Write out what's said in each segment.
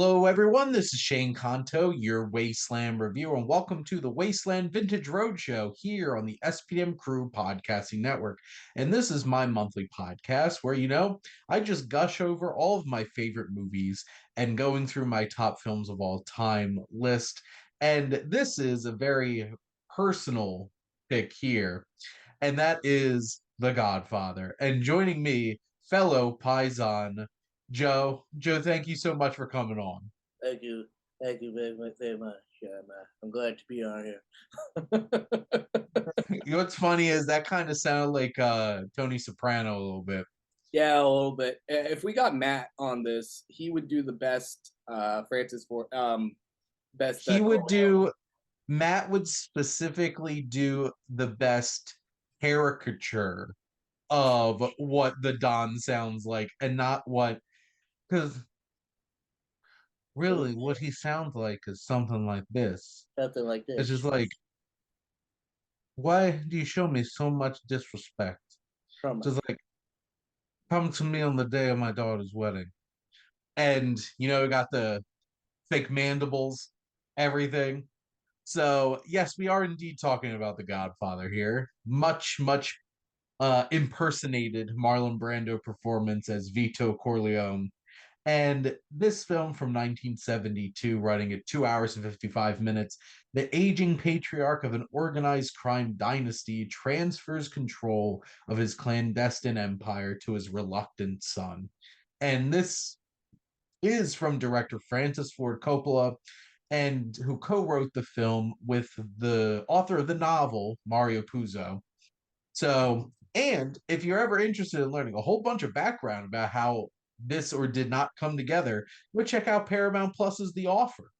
Hello, everyone. This is Shane Kanto, your Wasteland reviewer, and welcome to the Wasteland Vintage Roadshow here on the SPM Crew Podcasting Network. And this is my monthly podcast where, I just gush over all of my favorite movies and going through my top films of all time list. And this is a very personal pick here, and that is The Godfather. And joining me, fellow Paisan, Joe. Joe, thank you so much for coming on. Thank you. Thank you very much. I'm glad to be on here. You know what's funny is that kind of sounded like Tony Soprano a little bit. Yeah, a little bit. If we got Matt on this, he would do the best Francis Ford best He would Corleone. do Matt would specifically do the best caricature of what the Don sounds like and not what, because really what he sounds like is something like this. Something like It's just this. like, why do you show me so much disrespect? From Just like, come to me on the day of my daughter's wedding. And, we got the fake mandibles, everything. So, yes, we are indeed talking about The Godfather here. Much impersonated Marlon Brando performance as Vito Corleone. And this film from 1972, running at 2 hours and 55 minutes, the aging patriarch of an organized crime dynasty transfers control of his clandestine empire to his reluctant son. And this is from director Francis Ford Coppola, and who co-wrote the film with the author of the novel, Mario Puzo. So, and if you're ever interested in learning a whole bunch of background about how this or did not come together, go check out Paramount Plus's The Offer.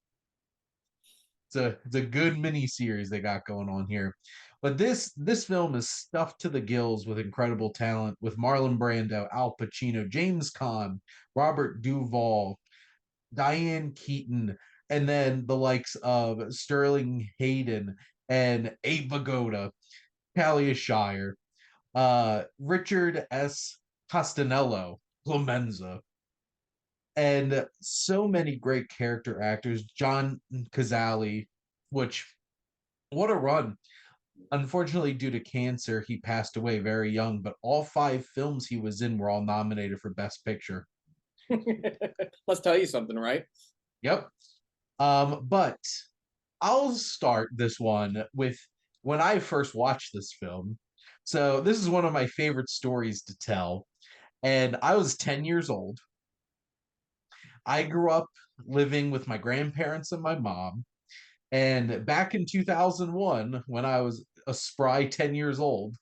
It's a good mini series they got going on here. But this film is stuffed to the gills with incredible talent, with Marlon Brando, Al Pacino, James Caan, Robert Duvall, Diane Keaton, and then the likes of Sterling Hayden and Abe Vigoda, Talia Shire, Richard S. Costanello, Clemenza, and so many great character actors. John Cazale, which, what a run. Unfortunately, due to cancer, he passed away very young, but all five films he was in were all nominated for Best Picture. Let's tell you something, right? Yep. But I'll start this one with when I first watched this film. So this is one of my favorite stories to tell. And I was 10 years old. I grew up living with my grandparents and my mom. And back in 2001, when I was a spry 10 years old,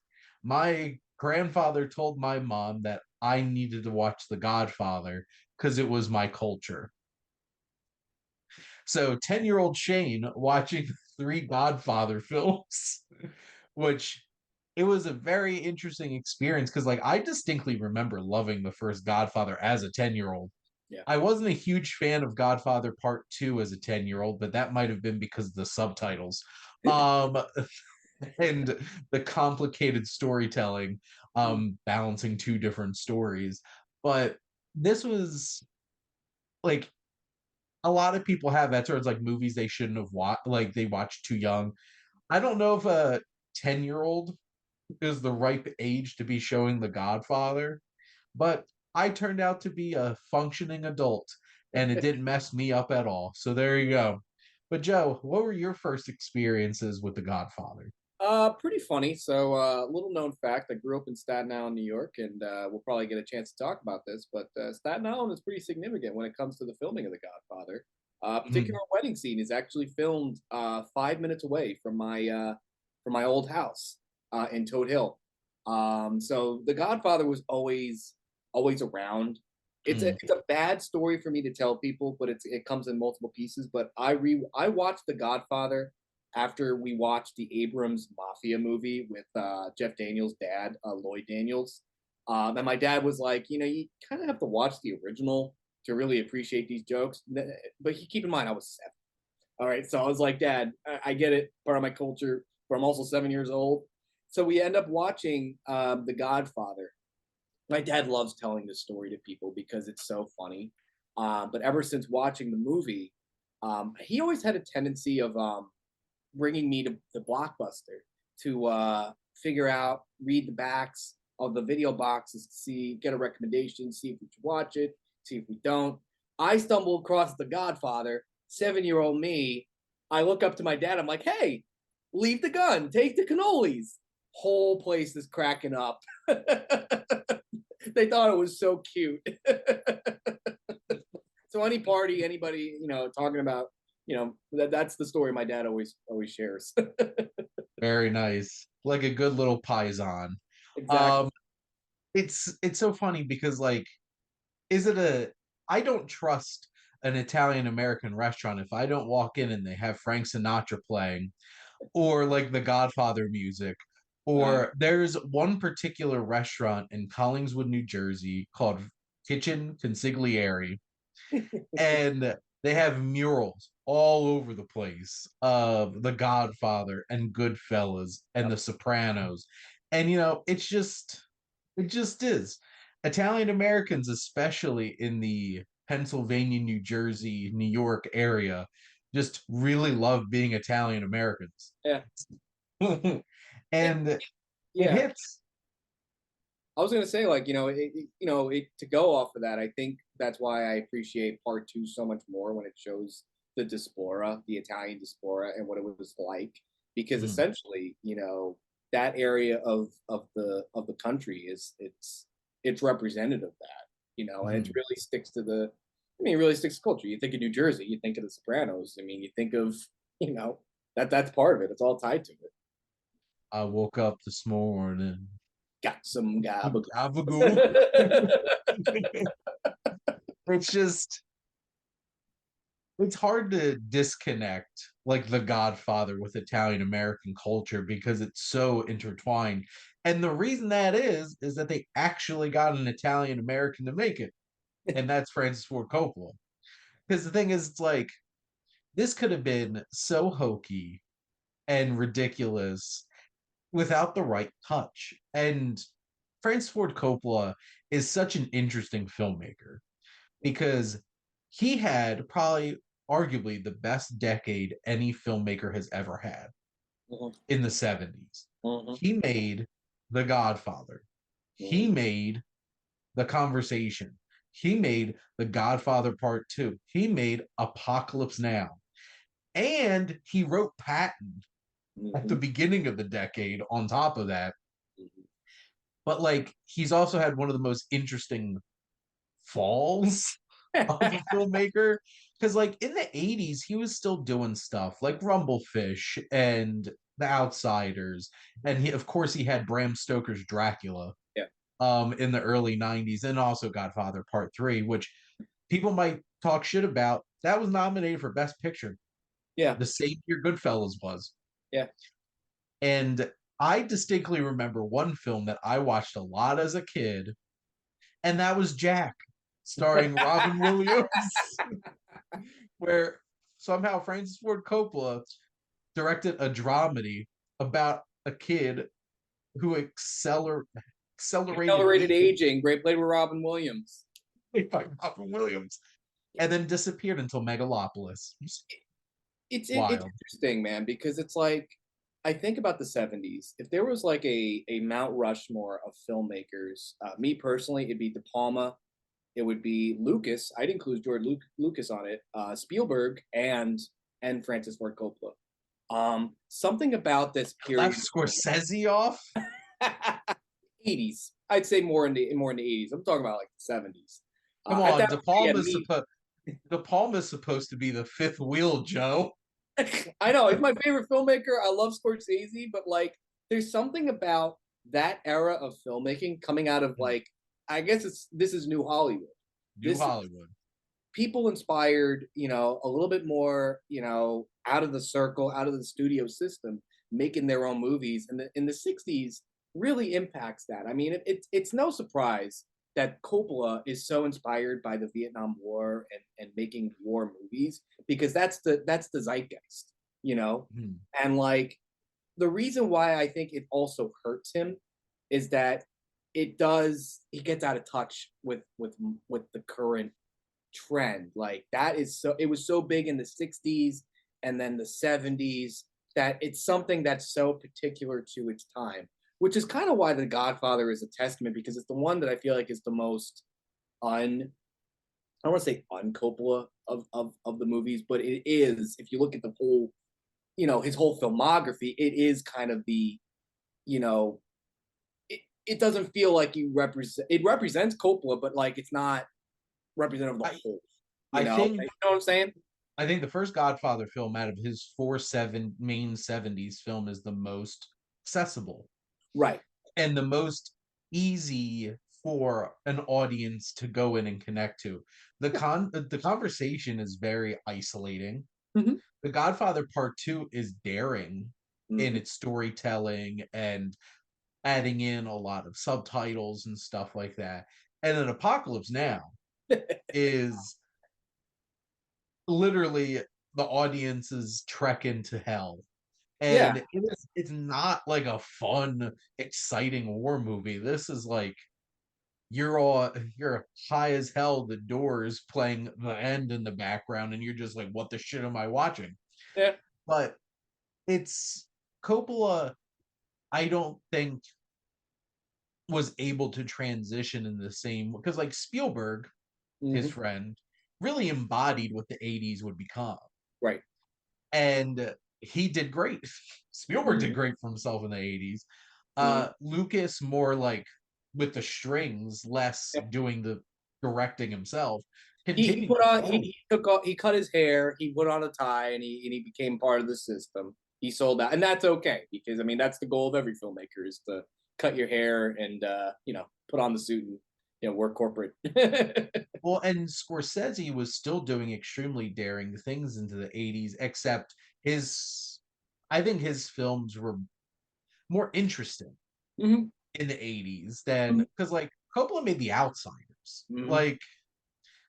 my grandfather told my mom that I needed to watch The Godfather because it was my culture. So 10-year-old Shane watching three Godfather films, which it was a very interesting experience because like I distinctly remember loving the first Godfather as a 10-year-old. Yeah. I wasn't a huge fan of Godfather Part 2 as a 10-year-old, but that might have been because of the subtitles. Um and the complicated storytelling, balancing two different stories. But this was like a lot of people have that towards like movies they shouldn't have watched, like they watched too young. I don't know if a 10-year-old is the ripe age to be showing The Godfather, but I turned out to be a functioning adult and it didn't mess me up at all. So there you go. But Joe, what were your first experiences with The Godfather? Pretty funny. So, little known fact: I grew up in Staten Island, New York, and we'll probably get a chance to talk about this. But Staten Island is pretty significant when it comes to the filming of The Godfather. Particular Mhm. wedding scene is actually filmed 5 minutes away from my old house in Toad Hill. So The Godfather was always around. Mm. It's a bad story for me to tell people, but it comes in multiple pieces. But I watched The Godfather after we watched the Abrams Mafia movie with Jeff Daniels' dad, Lloyd Daniels. And my dad was like, you kind of have to watch the original to really appreciate these jokes. But keep in mind, I was 7. All right. So I was like, Dad, I get it, part of my culture, but I'm also 7 years old. So we end up watching The Godfather. My dad loves telling this story to people because it's so funny. But ever since watching the movie, he always had a tendency of bringing me to the Blockbuster to figure out, read the backs of the video boxes to see, get a recommendation, see if we should watch it, see if we don't. I stumble across The Godfather. 7-year-old me, I look up to my dad. I'm like, "Hey, leave the gun, take the cannolis." Whole place is cracking up. They thought it was so cute. So any party, anybody, talking about, that's the story my dad always shares. Very nice. Like a good little paisan. Exactly. Um, it's so funny because like, is it a I don't trust an Italian American restaurant if I don't walk in and they have Frank Sinatra playing or like the Godfather music. Uh, Or there's one particular restaurant in Collingswood, New Jersey called Kitchen Consigliere, and they have murals all over the place of The Godfather and Goodfellas and The Sopranos. And it just is. Italian Americans, especially in the Pennsylvania, New Jersey, New York area, just really love being Italian Americans. yeah. It, And it yeah. hits. I was gonna say, like, to go off of that, I think that's why I appreciate part two so much more when it shows the diaspora, the Italian diaspora, and what it was like, because Mm, essentially, that area of the country it's representative of that, and it mhm. really sticks to it really sticks to culture. You think of New Jersey, you think of The Sopranos. I mean, you think of, you know, that's part of it. It's all tied to it. I woke up this morning. Got some gabagoo. Gabagool. It's just it's hard to disconnect like The Godfather with Italian American culture because it's so intertwined. And the reason that is that they actually got an Italian American to make it, and that's Francis Ford Coppola. Because the thing is, it's like this could have been so hokey and ridiculous without the right touch. And Francis Ford Coppola is such an interesting filmmaker because he had probably arguably the best decade any filmmaker has ever had Mhm, in the 70s. mhm, He made The Godfather. He mhm. made The Conversation. He made The Godfather Part 2. He made Apocalypse Now. And he wrote Patton at the Mhm. beginning of the decade on top of that. Mhm. But like he's also had one of the most interesting falls of a filmmaker because like in the 80s he was still doing stuff like Rumblefish and The Outsiders, and he of course he had Bram Stoker's Dracula Yeah, in the early 90s, and also Godfather Part 3, which people might talk shit about. That was nominated for Best Picture yeah, the same year Goodfellas was. yeah. And I distinctly remember one film that I watched a lot as a kid, and that was Jack, starring Robin Williams, where somehow Francis Ford Coppola directed a dramedy about a kid who accelerated Accelerated aging aging, great played with Robin Williams. by Robin Williams, and then disappeared until Megalopolis. It's Wild. interesting, man, because it's like I think about the '70s. If there was like a Mount Rushmore of filmmakers, me personally, it'd be De Palma. It would be Lucas. I'd include Lucas on it. Spielberg and Francis Ford Coppola. Something about this period Left Scorsese off. '80s. I'd say more in the '80s. I'm talking about like the '70s. Come At on, that point, yeah, me. De Palma's supposed to be the fifth wheel, Joe. I know he's my favorite filmmaker. I love Scorsese, but like, there's something about that era of filmmaking coming out of like, I guess this is New Hollywood. New This is Hollywood. people inspired, a little bit more, out of the circle, out of the studio system, making their own movies. And in the '60s really impacts that. I mean, it's no surprise that Coppola is so inspired by the Vietnam War and making war movies because that's the zeitgeist, you know? Hmm. And like the reason why I think it also hurts him is that he gets out of touch with the current trend. Like that is so it was so big in the 60s and then the 70s that it's something that's so particular to its time, which is kind of why The Godfather is a testament because it's the one that I feel like is the most un I don't want to say uncoppola of the movies, but it is, if you look at the whole, his whole filmography, it is kind of the, you know, it doesn't feel like it represents Coppola, but like it's not representative of the I whole, I you think know what I'm saying? I think the first Godfather film out of his four seven main 70s film is the most accessible Right. and the most easy for an audience to go in and connect to. The conversation is very isolating. Hmm. The Godfather Part 2 is daring in Hmm. its storytelling and adding in a lot of subtitles and stuff like that. And then Apocalypse Now is literally the audience's trek into hell. Yeah. And it's not like a fun, exciting war movie. This is like you're high as hell, the doors playing the end in the background, and you're just like, what the shit am I watching? Yeah. But it's Coppola, I don't think was able to transition in the same because like Spielberg, his Hmm. friend, really embodied what the 80s would become. Right. And he did great. Spielberg did Hmm. great for himself in the 80s. Hmm. Lucas more like with the strings, less Yeah. doing the directing himself, He continued put to on grow. he took off he cut his hair, he put on a tie, and he became part of the system. He sold out, and that's okay because I mean that's the goal of every filmmaker is to cut your hair and put on the suit and work corporate. Well, and Scorsese was still doing extremely daring things into the 80s, except his I think his films were more interesting Hmm. in the 80s than because like Coppola made The Outsiders, Hmm. like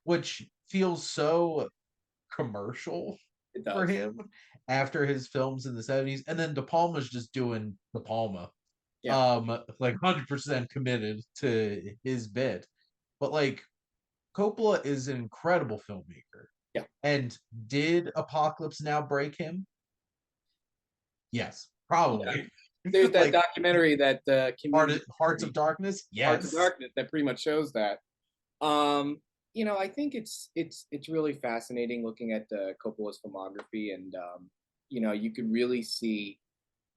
which feels so commercial It for does. him after his films in the 70s. And then De Palma's just doing De Palma. Yeah. Like 100% committed to his bit. But like Coppola is an incredible filmmaker. Yeah. And did Apocalypse Now break him? Yes, Yeah. probably. There's that Like documentary that community Hearts of Darkness? Hearts of Yes. Darkness that pretty much shows that. Um, I think it's really fascinating looking at Coppola's filmography, and you could really see.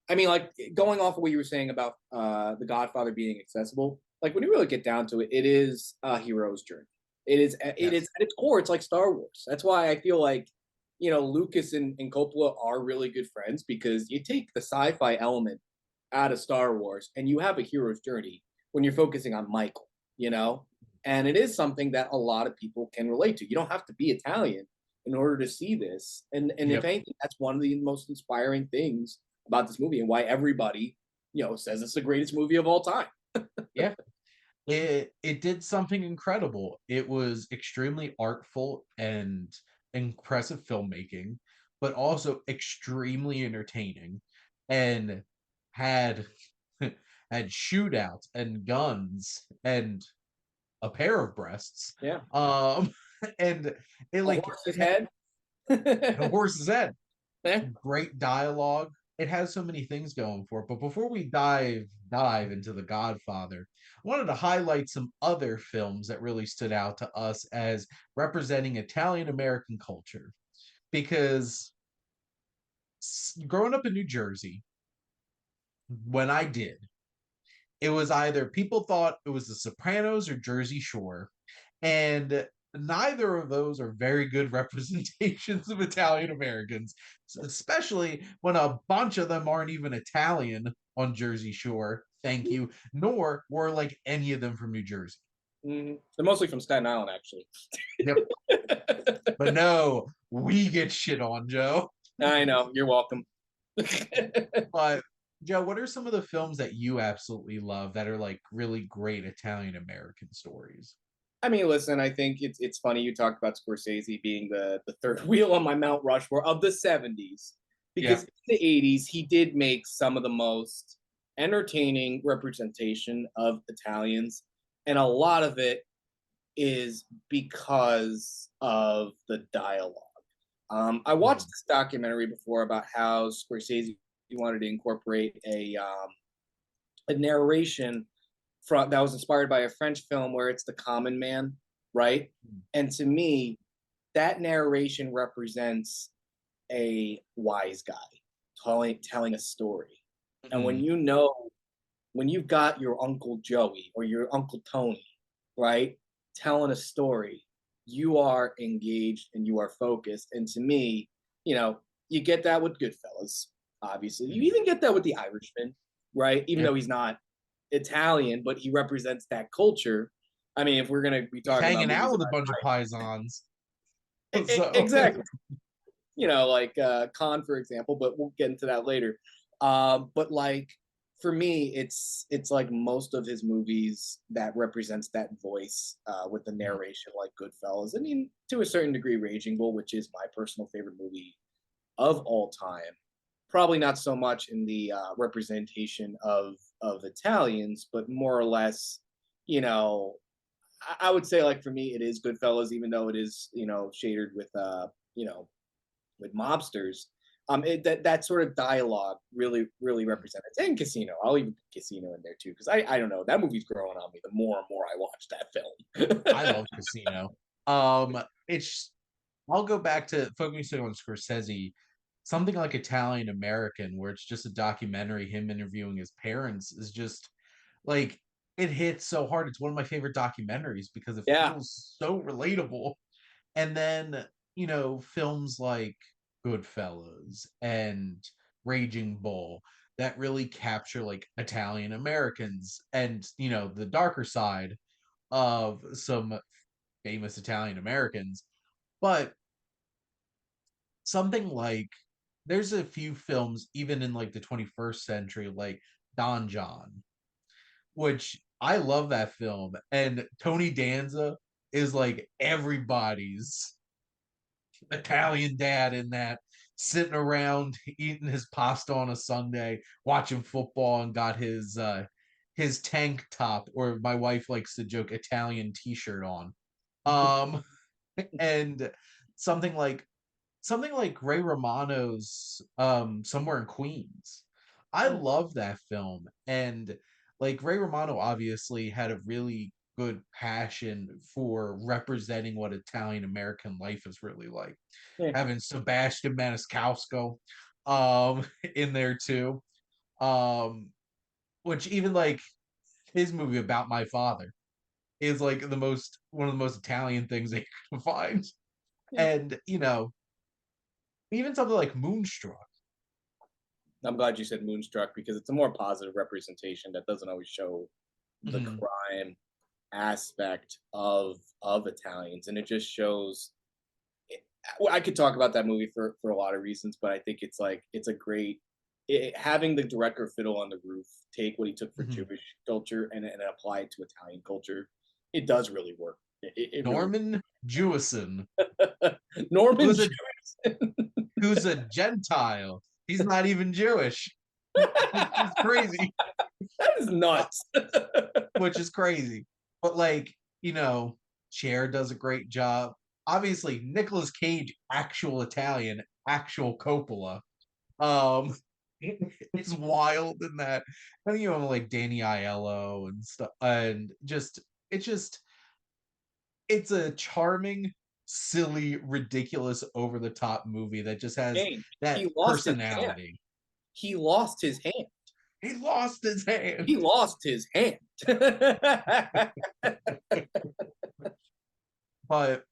I mean, like going off of what you were saying about The Godfather being accessible. Like when you really get down to it, it is a hero's journey. It is Yes. at its core. It's like Star Wars. That's why I feel like Lucas and Coppola are really good friends because you take the sci-fi element out of Star Wars and you have a hero's journey when you're focusing on Michael. You know, and it is something that a lot of people can relate to. You don't have to be Italian in order to see this. And if Yep. anything, that's one of the most inspiring things about this movie and why everybody, says it's the greatest movie of all time. Yeah. It did something incredible. It was extremely artful and impressive filmmaking, but also extremely entertaining and had had shootouts and guns and a pair of breasts. Yeah. Um and it A like horse's head. a horse's head. Yeah. Great dialogue. It has so many things going for it. But before we dive into The Godfather, I wanted to highlight some other films that really stood out to us as representing Italian American culture. Because growing up in New Jersey, when I did, it was either people thought it was The Sopranos or Jersey Shore, and neither of those are very good representations of Italian Americans, especially when a bunch of them aren't even Italian on Jersey Shore. Thank you. Nor were like any of them from New Jersey. Mm-hmm. They're mostly from Staten Island, actually. Yep. But no, we get shit on, Joe. I know. You're welcome. But Joe, what are some of the films that you absolutely love that are like really great Italian American stories? I mean, listen, I think it's funny you talked about Scorsese being the third wheel on my Mount Rushmore of the 70s Yeah. because in the 80s he did make some of the most entertaining representation of Italians and a lot of it is because of the dialogue. I watched Mhm. this documentary before about how Scorsese wanted to incorporate a narration from that was inspired by a French film where it's the common man, right? And to me, that narration represents a wise guy telling a story. And Mhm. when you've got your Uncle Joey or your Uncle Tony, right, telling a story, you are engaged and you are focused. And to me, you get that with Goodfellas, obviously. You Mhm. even get that with the Irishman, right? Even Yep. though he's not Italian, but he represents that culture. I mean, if we're gonna be He's talking about hanging out movies with a about bunch of paisans. So, exactly, like Khan, for example, but we'll get into that later. But like for me, it's like most of his movies that represents that voice with the narration, like Goodfellas. I mean, to a certain degree, Raging Bull, which is my personal favorite movie of all time. Probably not so much in the representation of Italians, but more or less, you know, I would say like for me, it is Goodfellas, even though it is shaded with you know with mobsters. That sort of dialogue really represented, and Casino. I'll even put Casino in there too because I don't know, that movie's growing on me the more and more I watch that I film. love Casino. It's I'll go back to focusing on Scorsese. Something like Italian American, where it's just a documentary, him interviewing his parents, is just like it hits so hard. It's one of my favorite documentaries because it Yeah, feels so relatable. And then, films like Goodfellas and Raging Bull that really capture like Italian Americans and, the darker side of some famous Italian Americans. But something like there's a few films even in like the 21st century like Don John, which I love that film, and Tony Danza is like everybody's Italian dad in that, sitting around eating his pasta on a Sunday, watching football, and got his tank top, or my wife likes to joke Italian t-shirt on. Um and something like Ray Romano's Somewhere in Queens. I love that film. And like Ray Romano obviously had a really good passion for representing what Italian American life is really like. yeah. Having Sebastian Maniscalco um in there too. Um which even like his movie about my father is like the most one of the most Italian things that you can find. Yeah. And even something like Moonstruck. I'm glad you said Moonstruck because it's a more positive representation that doesn't always show the Mhm. crime aspect of Italians, and it just shows. Well, I could talk about that movie for a lot of reasons, but I think it's a great having the director Fiddle on the Roof take what he took for Mhm. Jewish culture and apply it to Italian culture. It does really work. It really Norman Jewison, Norman who's a Jewison. who's a Gentile. He's not even Jewish, which is crazy. That is Uh, nuts. which is crazy. But like, Cher does a great job. Obviously, Nicolas Cage, actual Italian, actual Coppola. Um, it's wild in that. And like Danny Aiello and stuff, and it's a charming, silly, ridiculous, over the top movie that just has Shane, that he lost his hand. personality. He lost his hand. He lost his He hand. lost his hand. But,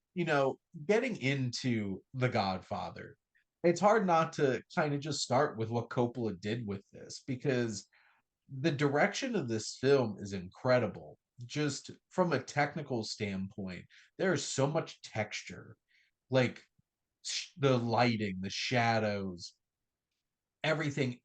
getting into The Godfather, it's hard not to kind of just start with what Coppola did with this because the direction of this film is incredible. Just from a technical standpoint, there is so much texture, like the lighting, the shadows, everything.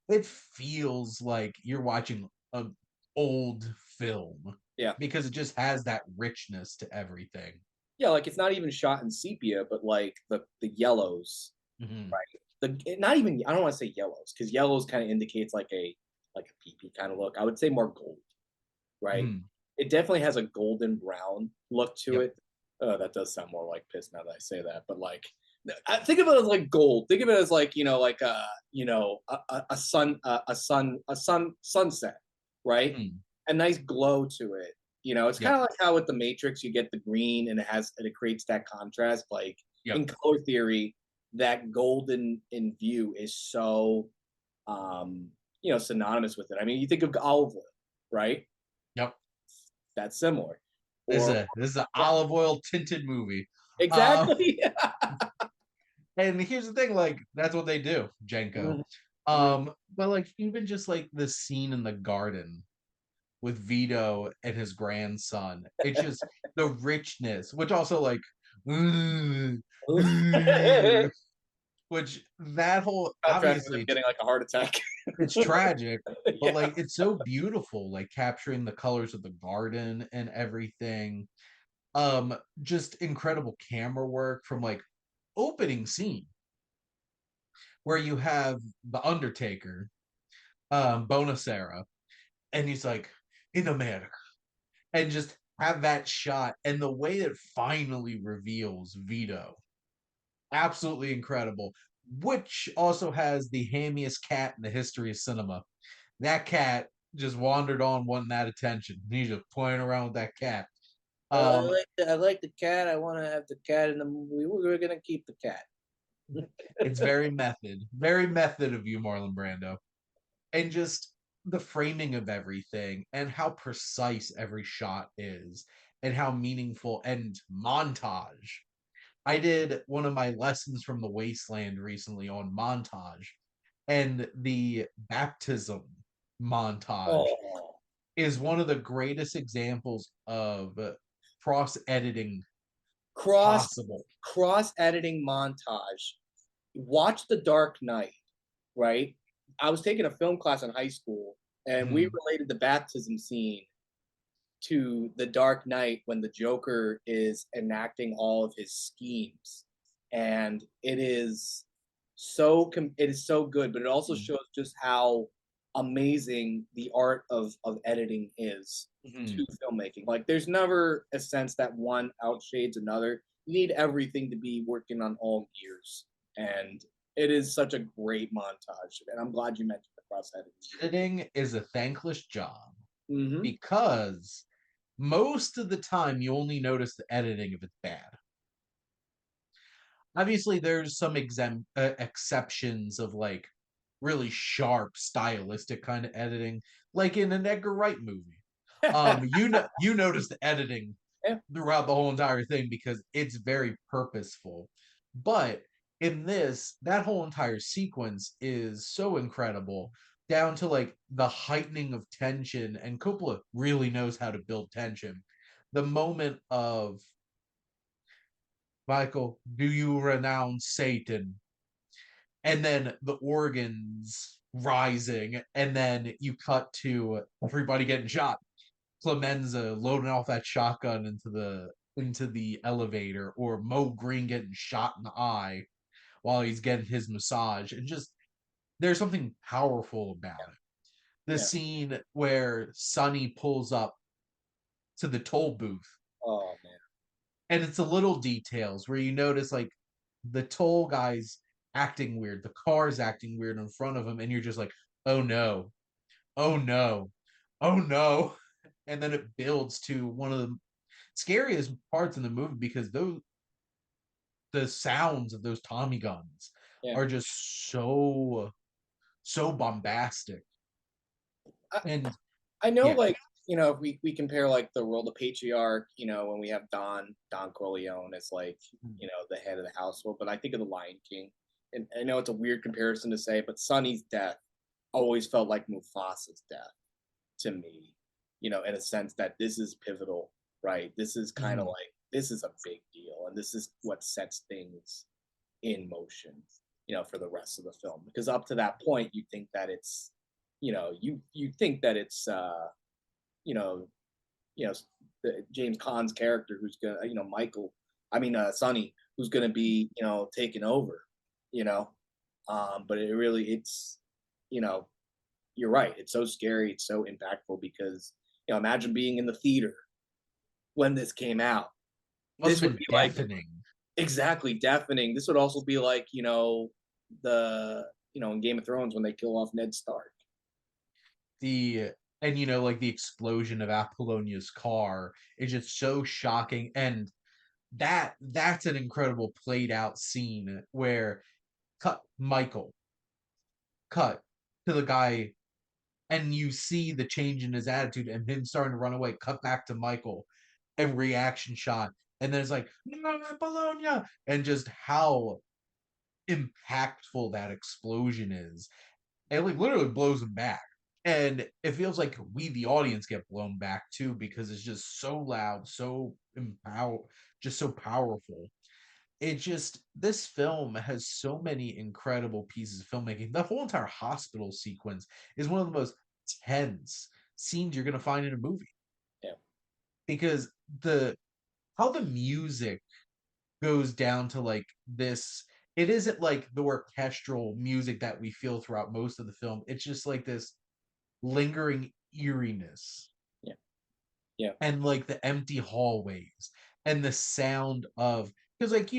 It feels like you're watching an old film Yeah. because it just has that richness to everything. Yeah, like it's not even shot in sepia, but like the yellows, Hmm. right? The not even I don't want to say yellows because yellows kind of indicates like a PP kind of look. I would say more gold, right? Hmm. it definitely has a golden brown look to Yep. it. That does sound more like piss now that I say that, but like, I think of it as like gold. Think of it as like like a sunset, right? Mhm. A nice glow to it. It's kind Yep. of like how with the Matrix you get the green and it creates that contrast. Like Yep. in color theory, that golden in view is so synonymous with it. I mean, you think of olive oil, right? Yep. That's similar. This is Or a this is an yeah, olive oil tinted movie. Um, exactly. and here's the thing, like that's what they do, Jenko. Mhm, mhm. But like even just like the scene in the garden with Vito and his grandson, it's just the richness, which also like which that whole Contrast with obviously him getting like a heart attack. it's tragic, but Yeah. like it's so beautiful, like capturing the colors of the garden and everything. Just incredible camera work from like opening scene where you have the Undertaker, Bonacera, and he's like in America, and just have that shot and the way it finally reveals Vito, absolutely incredible. Which also has the hammiest cat in the history of cinema. That cat just wandered on, wanting that attention. He's just playing around with that cat. Um, I like the cat. I want to have the cat in the movie. We're gonna keep the cat. it's very method of you, Marlon Brando, and just the framing of everything and how precise every shot is and how meaningful and montage. I did one of my lessons from the Wasteland recently on montage, and the baptism montage Oh, is one of the greatest examples of cross editing cross possible. cross editing montage. Watch The Dark Knight, right? I was taking a film class in high school, and we Mhm. related the baptism scene to The Dark Knight when the Joker is enacting all of his schemes, and it is so good, but it also Mhm. shows just how amazing the art of editing is Mhm. to filmmaking. Like, there's never a sense that one outshades another. You need everything to be working on all gears, and it is such a great montage. And I'm glad you mentioned the cross editing. Editing is a thankless job Mm-hmm. because most of the time you only notice the editing if it's bad. Obviously, there's some exceptions of like really sharp, stylistic kind of editing, like in an Edgar Wright movie. You notice the editing Yeah, throughout the whole entire thing because it's very purposeful. But in this, that whole entire sequence is so incredible, down to like the heightening of tension, and Coppola really knows how to build tension. The moment of Michael, do you renounce Satan? And then the organs rising, and then you cut to everybody getting shot. Clemenza loading off that shotgun into the elevator, or Mo Green getting shot in the eye while he's getting his massage, and just there's something powerful about it. The yeah. scene where Sonny pulls up to the toll booth, Oh man. and it's the little details where you notice like the toll guy's acting weird, the car's acting weird in front of him, and you're just like, oh no, oh no, oh no. And then it builds to one of the scariest parts in the movie because the sounds of those Tommy guns Yeah. are just so bombastic. I, And I know, yeah, like, if we compare like the role the patriarch, when we have Don Corleone as like, the head of the household, but I think of the Lion King, and I know it's a weird comparison to say, but Sonny's death always felt like Mufasa's death to me, in a sense that this is pivotal, right? This is kind of mhm, like this is a big deal, and this is what sets things in motion, for the rest of the film. Because up to that point, you think that it's, you think that it's, you know, you know, James Caan's character who's gonna, Michael, I mean, Sonny, who's gonna be, taken over, you know. But it's, you know, you're right. It's so scary. It's so impactful because, imagine being in the theater when this came out. Must This have would been be like deafening. exactly deafening. This would also be like, the in Game of Thrones when they kill off Ned Stark. The and like the explosion of Apollonia's car is just so shocking, and that's an incredible played out scene where Michael cut to the guy, and you see the change in his attitude and him starting to run away. Cut back to Michael and reaction shot, and then it's like no, Apollonia, and just how impactful that explosion is. It like literally blows him back. And it feels like we, the audience, get blown back too because it's just so loud, so just so powerful. It just this film has so many incredible pieces of filmmaking. The whole entire hospital sequence is one of the most tense scenes you're going to find in a movie Yeah. because the how the music goes down to like this. It isn't like the orchestral music that we feel throughout most of the film. It's just like this lingering eeriness Yeah. Yeah. and like the empty hallways and the sound of because like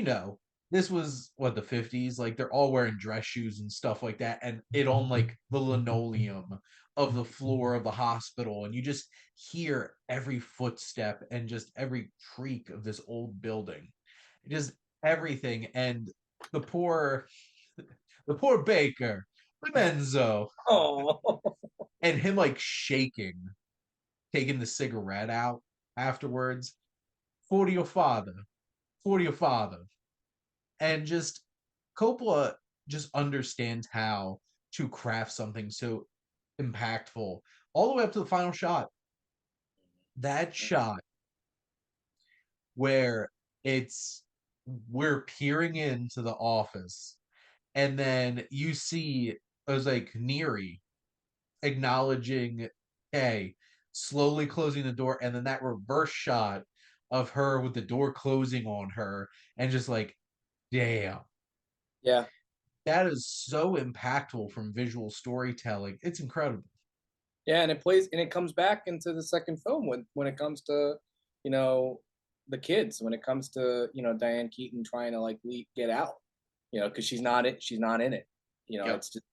this was what the 50s, like they're all wearing dress shoes and stuff like that, and it on like the linoleum of the floor of the hospital, and you just hear every footstep and just every creak of this old building, just everything. And the poor the poor baker Menzo, Oh. and him like shaking, taking the cigarette out afterwards. For your father, for your father. And just Coppola just understands how to craft something so impactful all the way up to the final shot. That shot where it's we're peering into the office, and then you see it was like Neary acknowledging Kay, slowly closing the door, and then that reverse shot of her with the door closing on her, and just like, damn, Yeah. that is so impactful from visual storytelling. It's incredible. Yeah, and it comes back into the second film when it comes to, you know, the kids, when it comes to, Diane Keaton trying to like get out, because she's not in it. Yep. It's just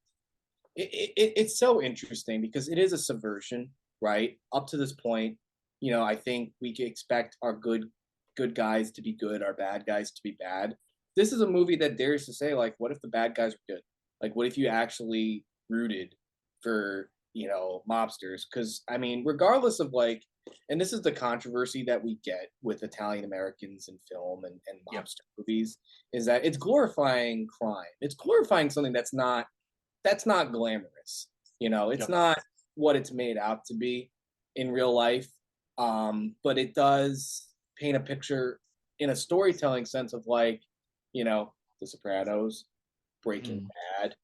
it's so interesting because it is a subversion, right? Up to this point, I think we can expect our good guys to be good, our bad guys to be bad. This is a movie that dares to say, like, what if the bad guys were good? Like, what if you actually rooted for, mobsters? Because I mean, regardless of like, and this is the controversy that we get with Italian Americans in film and Yep. mobster movies, is that it's glorifying crime. It's glorifying something that's not glamorous. It's Yep. not what it's made out to be in real life. But it does paint a picture in a storytelling sense of like, The Sopranos, Breaking Mm. Bad,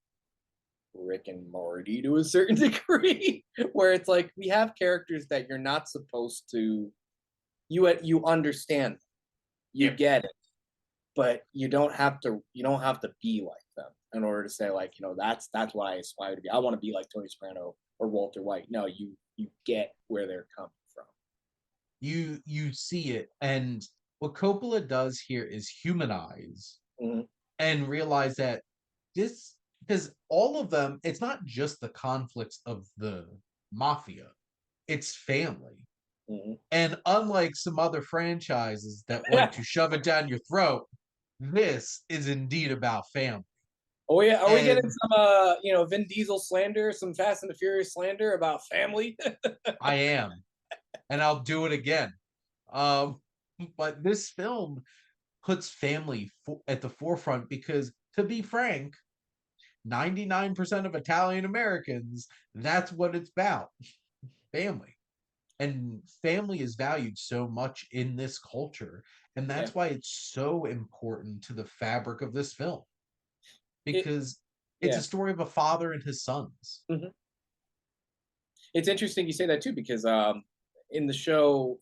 Rick and Morty to a certain degree, where it's like we have characters that you're not supposed to. You understand, you Yep. get it, but you don't have to be like them in order to say like, that's what I aspire to be. I want to be like Tony Soprano or Walter White. No, you get where they're coming from. You see it, and what Coppola does here is humanize Mm-hmm. and realize that this because all of them, it's not just the conflicts of the mafia, it's family. Mm-hmm. And unlike some other franchises that like Yeah. to shove it down your throat, this is indeed about family. Oh yeah, are we getting And some Vin Diesel slander, some Fast and the Furious slander about family? I am, and I'll do it again. Um, but this film puts family at the forefront because, to be frank, 99% of Italian Americans, that's what it's about, family. And family is valued so much in this culture. And Yeah. that's why it's so important to the fabric of this film It because it's a yeah. story of a father and his sons. Mm-hmm. It's interesting you say that too because in the show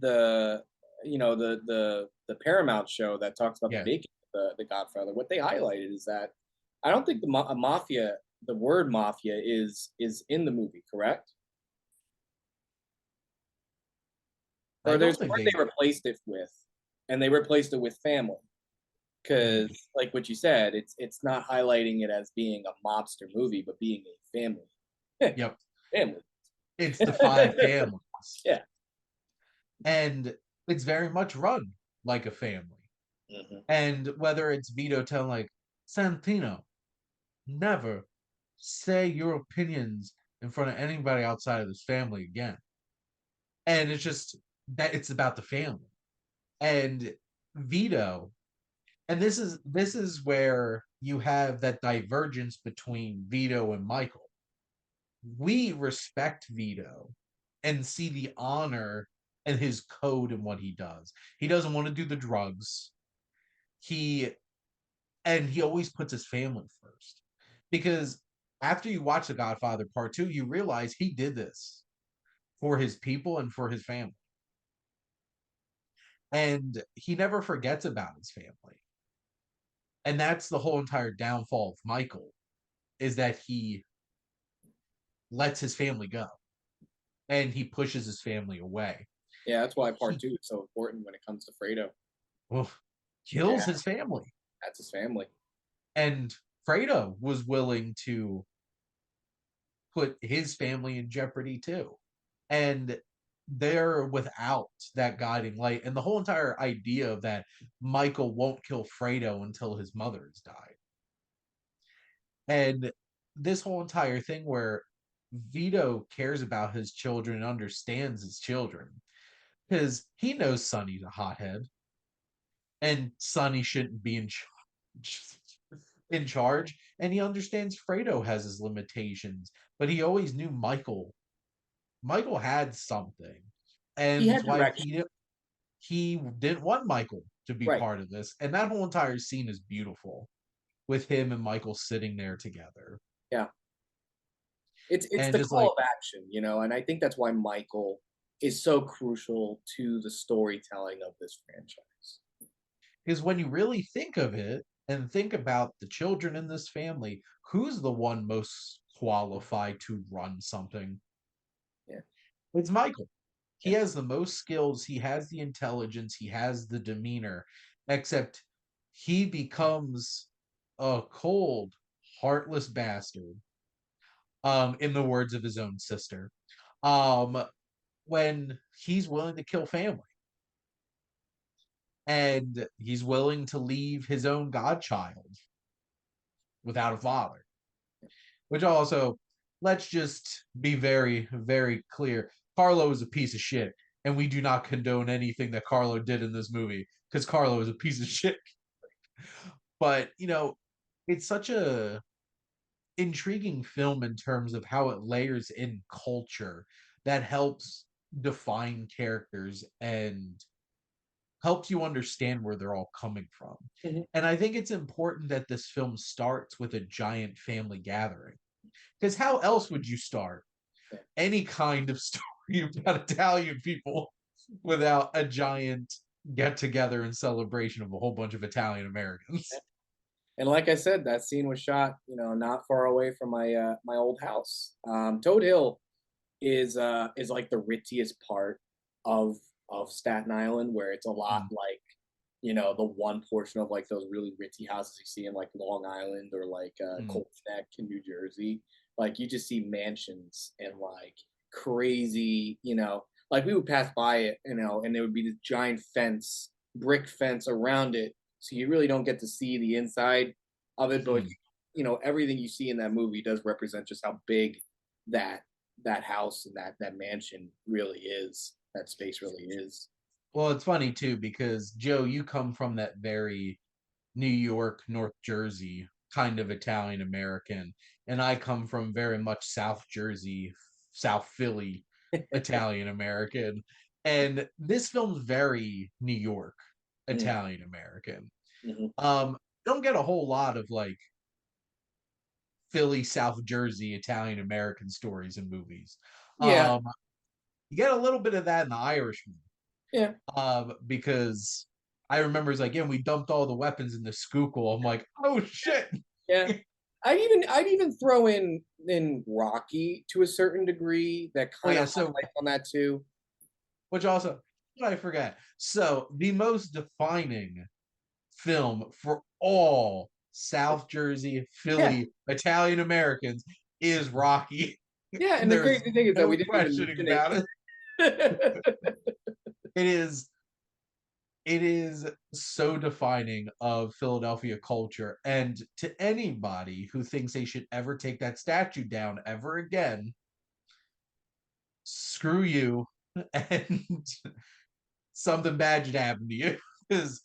the the Paramount show that talks about the Yeah. making of the Godfather, what they highlighted is that I don't think mafia, the word mafia is in the movie, correct? I Or don't there's think what they they replaced it with, and they replaced it with family. mm, Because, like what you said, it's not highlighting it as being a mobster movie, but being a family. yep. Family. It's the five families. Yeah. And it's very much run like a family. Hmm. And whether it's Vito telling like Santino, never say your opinions in front of anybody outside of this family again. And it's just that it's about the family. And Vito, and this is where you have that divergence between Vito and Michael. We respect Vito and see the honor and his code and what he does. He doesn't want to do the drugs. He he always puts his family first. Because after you watch The Godfather Part 2, you realize he did this for his people and for his family. And he never forgets about his family. And that's the whole entire downfall of Michael is that he lets his family go and he pushes his family away. Yeah, that's why part He two is so important when it comes to Fredo. well, Yeah, kills his family. that's his family. And Fredo was willing to put his family in jeopardy too. And they're without that guiding light. And the whole entire idea of that Michael won't kill Fredo until his mother has died. And this whole entire thing where Vito cares about his children and understands his children because he knows Sonny's a hothead and Sonny shouldn't be in charge, and he understands Fredo has his limitations, but he always knew Michael had something, He and had that's why direction. he didn't want Michael to be Right. part of this, and that whole entire scene is beautiful with him and Michael sitting there together, Yeah. It's and the just call like of action, and I think that's why Michael is so crucial to the storytelling of this franchise. because when you really think of it and think about the children in this family, who's the one most qualified to run something? Yeah. It's Michael. He Yeah. has the most skills, he has the intelligence, he has the demeanor, except he becomes a cold, heartless bastard, in the words of his own sister, um, when he's willing to kill family and he's willing to leave his own godchild without a father. Which also, let's just be very, very clear. Carlo is a piece of shit, and we do not condone anything that Carlo did in this movie because Carlo is a piece of shit. But it's such a intriguing film in terms of how it layers in culture that helps define characters and helps you understand where they're all coming from. Mhm. And I think it's important that this film starts with a giant family gathering. Because how else would you start Yeah. any kind of story about Italian people without a giant get together and celebration of a whole bunch of Italian Yeah. Americans? And like I said, that scene was shot, not far away from my old house. Toad Hill is like the ritziest part of Staten Island, where it's a lot Mm, like the one portion of like those really ritzy houses you see in like Long Island or like mm, Colts Neck in New Jersey. Like you just see mansions and like crazy, like we would pass by it, and there would be this giant fence, brick fence around it, so you really don't get to see the inside of it. But mm. everything you see in that movie does represent just how big that house and that mansion really is. That space really is. Well, it's funny too because Joe, you come from that very New York, North Jersey kind of Italian American, and I come from very much South Jersey, South Philly Italian American. And this film's very New York Mm, Italian American. mhm. Don't get a whole lot of like Philly, South Jersey Italian American stories and movies. Yeah, Um, you get a little bit of that in The Irishman, yeah, because I remember it's like, yeah, we dumped all the weapons in the Schuylkill. I'm like, oh shit. yeah. I'd even throw in Rocky to a certain degree that Oh kind yeah, of so highlights on that too. which also I forget. So the most defining film for all South Jersey, Yeah, Philly, Italian Americans is Rocky. yeah. And the There's crazy thing is that no we didn't even questioning mention about it. it. It is it is so defining of Philadelphia culture. And to anybody who thinks they should ever take that statue down ever again, screw you. And something bad should happen to you. Because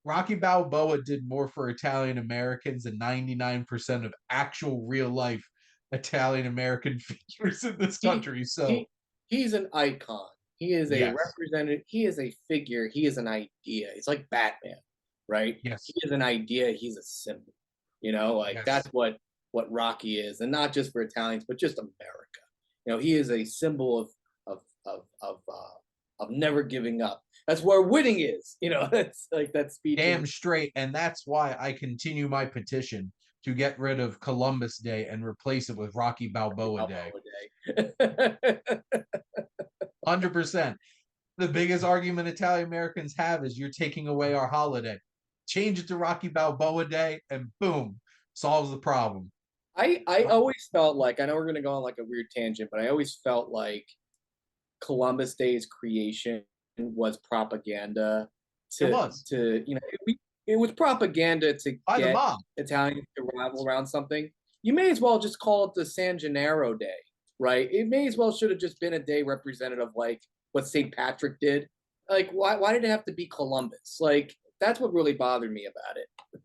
Rocky Balboa did more for Italian Americans than 99% of actual real life Italian American figures in this he country. So, he he's an icon. He is a yes, representative. He is a figure. He is an idea. It's like Batman, right? He yes, is an idea. He's a symbol. Like that's yes. what Rocky is, and not just for Italians, but just America. He is a symbol of never giving up. That's where winning is. That's like that speech in Damn straight. And that's why I continue my petition to get rid of Columbus Day and replace it with Rocky Balboa Day. Balboa Day. 100%. The biggest argument Italian Americans have is you're taking away our holiday. Change it to Rocky Balboa Day, and boom, solves the problem. I always felt like, I know we're gonna go on like a weird tangent, but I always felt like Columbus Day's creation was propaganda It to was it was propaganda to by the get mob. Italians to rival around something. You may as well just call it the San Gennaro Day, right? It may as well should have just been a day representative like what St. Patrick did. Like, why did it have to be Columbus? Like, that's what really bothered me about it.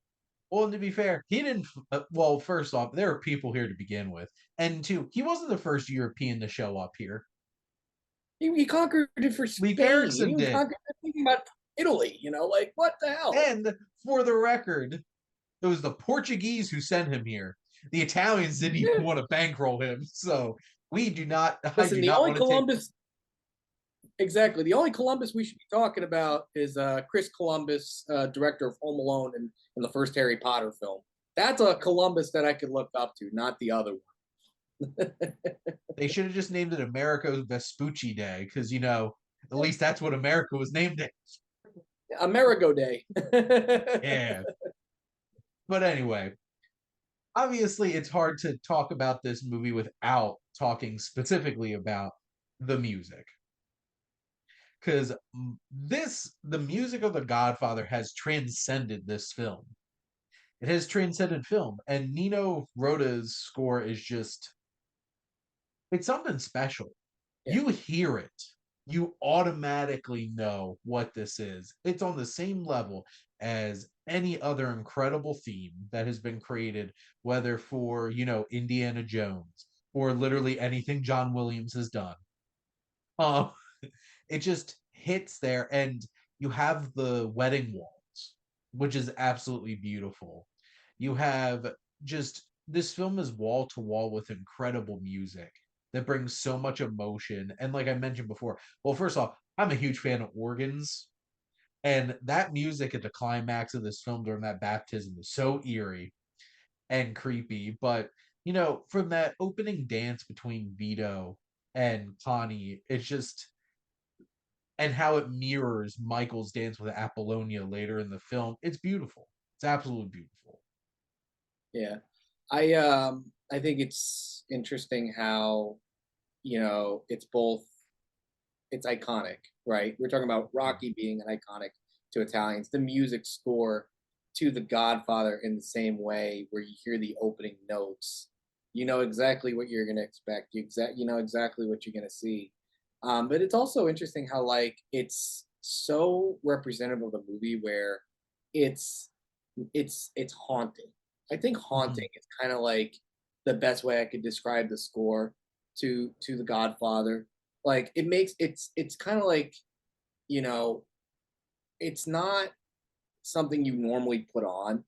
Well, and to be fair, he didn't. Well, first off, there are people here to begin with, and two, he wasn't the first European to show up here. He conquered it for Leif Spain. He Erikson even did, conquered thinking about Italy. Like what the hell? and for the record, it was the Portuguese who sent him here. The Italians didn't even Yeah. want to bankroll him, so we do not. I Listen, do the not only want to take. Columbus, exactly, the only Columbus we should be talking about is Chris Columbus, director of Home Alone and the first Harry Potter film. That's a Columbus that I could look up to, not the other one. They should have just named it Americo Vespucci Day because at least that's what America was named it. Amerigo Day. Yeah, but anyway, obviously it's hard to talk about this movie without talking specifically about the music because the music of the Godfather has transcended this film. It has transcended film, and Nino Rota's score is just, it's something special. Yeah. You hear it, you automatically know what this is. It's on the same level as any other incredible theme that has been created, whether for, Indiana Jones or literally anything John Williams has done. Uh, it just hits there, and you have the wedding waltz, which is absolutely beautiful. You have just this film is wall to wall with incredible music that brings so much emotion. And like I mentioned before, well, first off, I'm a huge fan of organs, and that music at the climax of this film during that baptism is so eerie and creepy. But from that opening dance between Vito and Connie, it's just, and how it mirrors Michael's dance with Apollonia later in the film. It's beautiful. It's absolutely beautiful. Yeah. I think it's interesting how, it's iconic, right? We're talking about Rocky being an iconic to Italians. The music score to The Godfather in the same way, where you hear the opening notes, you know exactly what you're going to expect. You know exactly what you're going to see. But it's also interesting how like it's so representative of the movie where it's it's haunting. I think Mhm. haunting is kind of like the best way I could describe the score to The Godfather. Like it's kind of like, you know, it's not something you normally put on.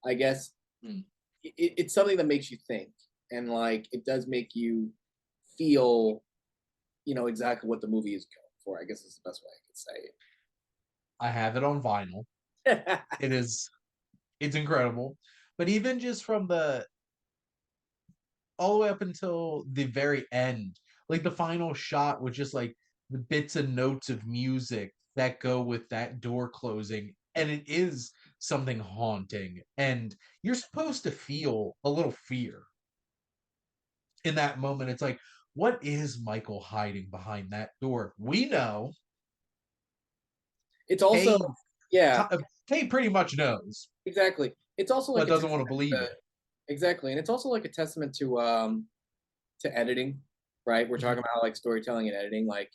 I guess Mm. it's something that makes you think, and like it does make you feel, exactly what the movie is going for. I guess is the best way I could say I have it on vinyl. it. It's incredible. But even just from the all the way up until the very end, like the final shot was just like the bits and notes of music that go with that door closing, and it is something haunting, and you're supposed to feel a little fear in that moment. It's like, what is Michael hiding behind that door? We know It's also, Kay, yeah, Kay pretty much knows, exactly. It's also but like a doesn't want to testament believe to, it. exactly, and it's also like a testament to editing, right? We're talking Mhm. about like storytelling and editing. Like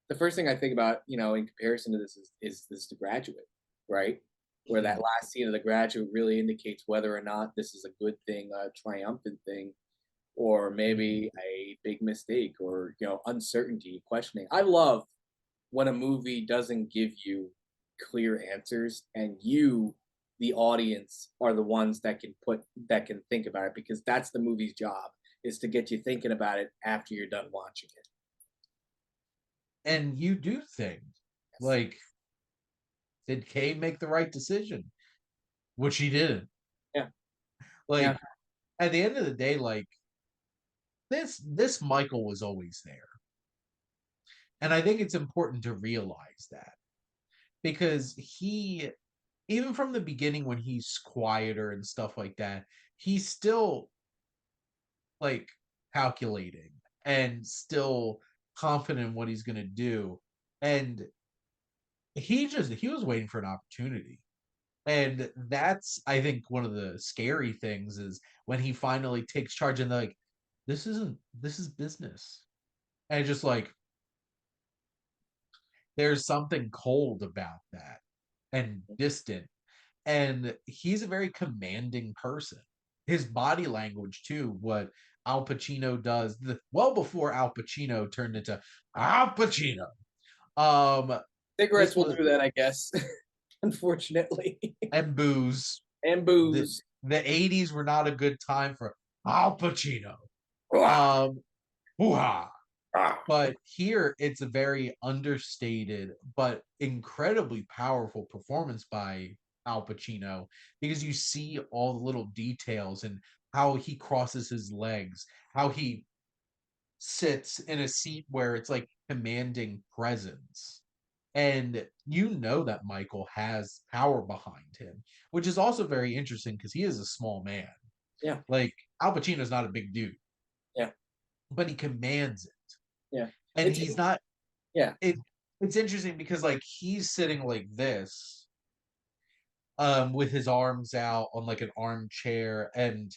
the first thing I think about, in comparison to this is this The Graduate, right? Where that Mhm. last scene of The Graduate really indicates whether or not this is a good thing, a triumphant thing, or Mhm. maybe a big mistake, or uncertainty, questioning. I love when a movie doesn't give you clear answers, and you, the audience, are the ones that can think about it, because that's the movie's job, is to get you thinking about it after you're done watching it. And you do think, Yes. like, did Kay make the right decision? Which he didn't. Yeah. Yeah. Like, at the end of the day, like, this Michael was always there. And I think it's important to realize that because he, even from the beginning when he's quieter and stuff like that, he's still like calculating and still confident in what he's going to do. And he was waiting for an opportunity. And that's, I think, one of the scary things is when he finally takes charge and they're like, this is business. And just like, there's something cold about that and distant. And he's a very commanding person. His body language, too, what Al Pacino does, well before Al Pacino turned into Al Pacino. Um, Cigarettes this will was do that, I guess. Unfortunately. and booze. And The booze. the 80s were not a good time for Al Pacino. Ah, Um, hoo-ha. ah. But here it's a very understated but incredibly powerful performance by Al Pacino because you see all the little details and how he crosses his legs, how he sits in a seat where it's like commanding presence. And you know that Michael has power behind him, which is also very interesting because he is a small man. Yeah. Like Al Pacino's not a big dude, Yeah. but he commands it. Yeah. And It's he's not yeah. it it's interesting because like he's sitting like this with his arms out on like an armchair and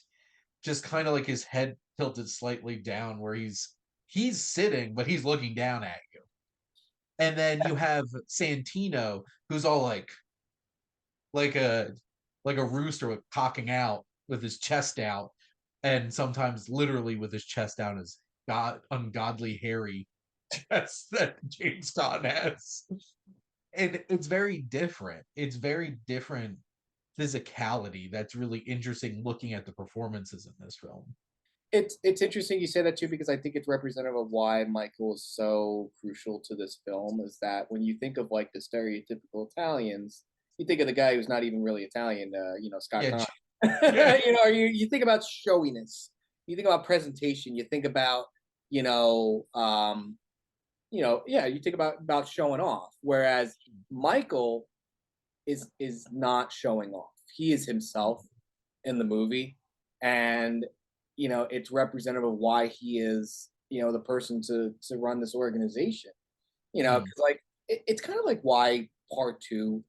just kind of like his head tilted slightly down where he's sitting but he's looking down at you. And then you have Santino who's all like a like a rooster with cocking out with his chest out and sometimes literally with his chest down his ungodly hairy chest that James Caan has. And it's very different. It's very different physicality that's really interesting looking at the performances in this film. It's interesting you say that too, because I think it's representative of why Michael is so crucial to this film. Is that when you think of like the stereotypical Italians, you think of the guy who's not even really Italian, Scott Yeah, Conn. yeah. You think about showiness, you think about presentation, you think about you know yeah, you think about showing off. Whereas Michael is not showing off. He is himself in the movie, and it's representative of why he is the person to run this organization. Mm, Because like it's kind of like why part two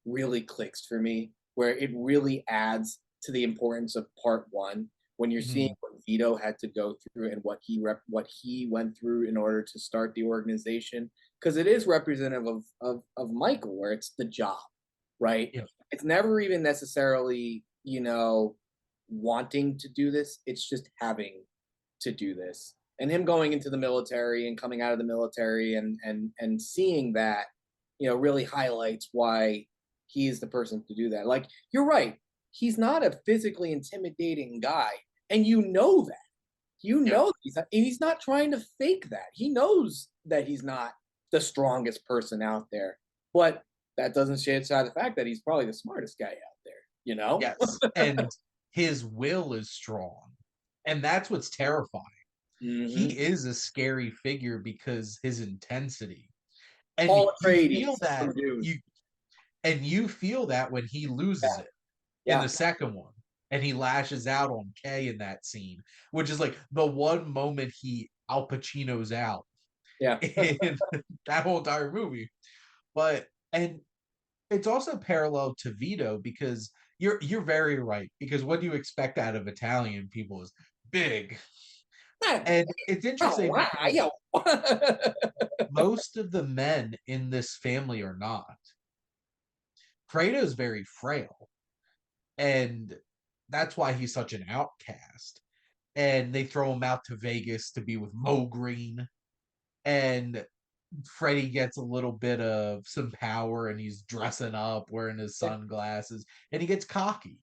really clicks for me, where it really adds to the importance of part one when you're seeing mm, what Vito had to go through and what he went through in order to start the organization. Because it is representative of Michael, where it's the job, right? yeah. It's never even necessarily wanting to do this. It's just having to do this. And him going into the military and coming out of the military and seeing that, really highlights why he's the person to do that. Like you're right, he's not a physically intimidating guy, and you know that. Yeah. He's not trying to fake that. He knows that he's not the strongest person out there, but that doesn't shade aside the fact that he's probably the smartest guy out there. You know? Yes. And his will is strong. And that's what's terrifying. Mm-hmm. He is a scary figure because his intensity. And Paul you feel Atreides that from Dune. you feel that when he loses Yeah, it in yeah, the second one and he lashes out on Kay in that scene, which is like the one moment he Al Pacino's out yeah. in that whole entire movie. But and it's also parallel to Vito because you're very right because what do you expect out of Italian people is big. And it's Oh, interesting wow, because yo. most of the men in this family are not. Fredo's very frail, and that's why he's such an outcast. And they throw him out to Vegas to be with Mo Green, and Freddie gets a little bit of some power, and he's dressing up, wearing his sunglasses, and he gets cocky.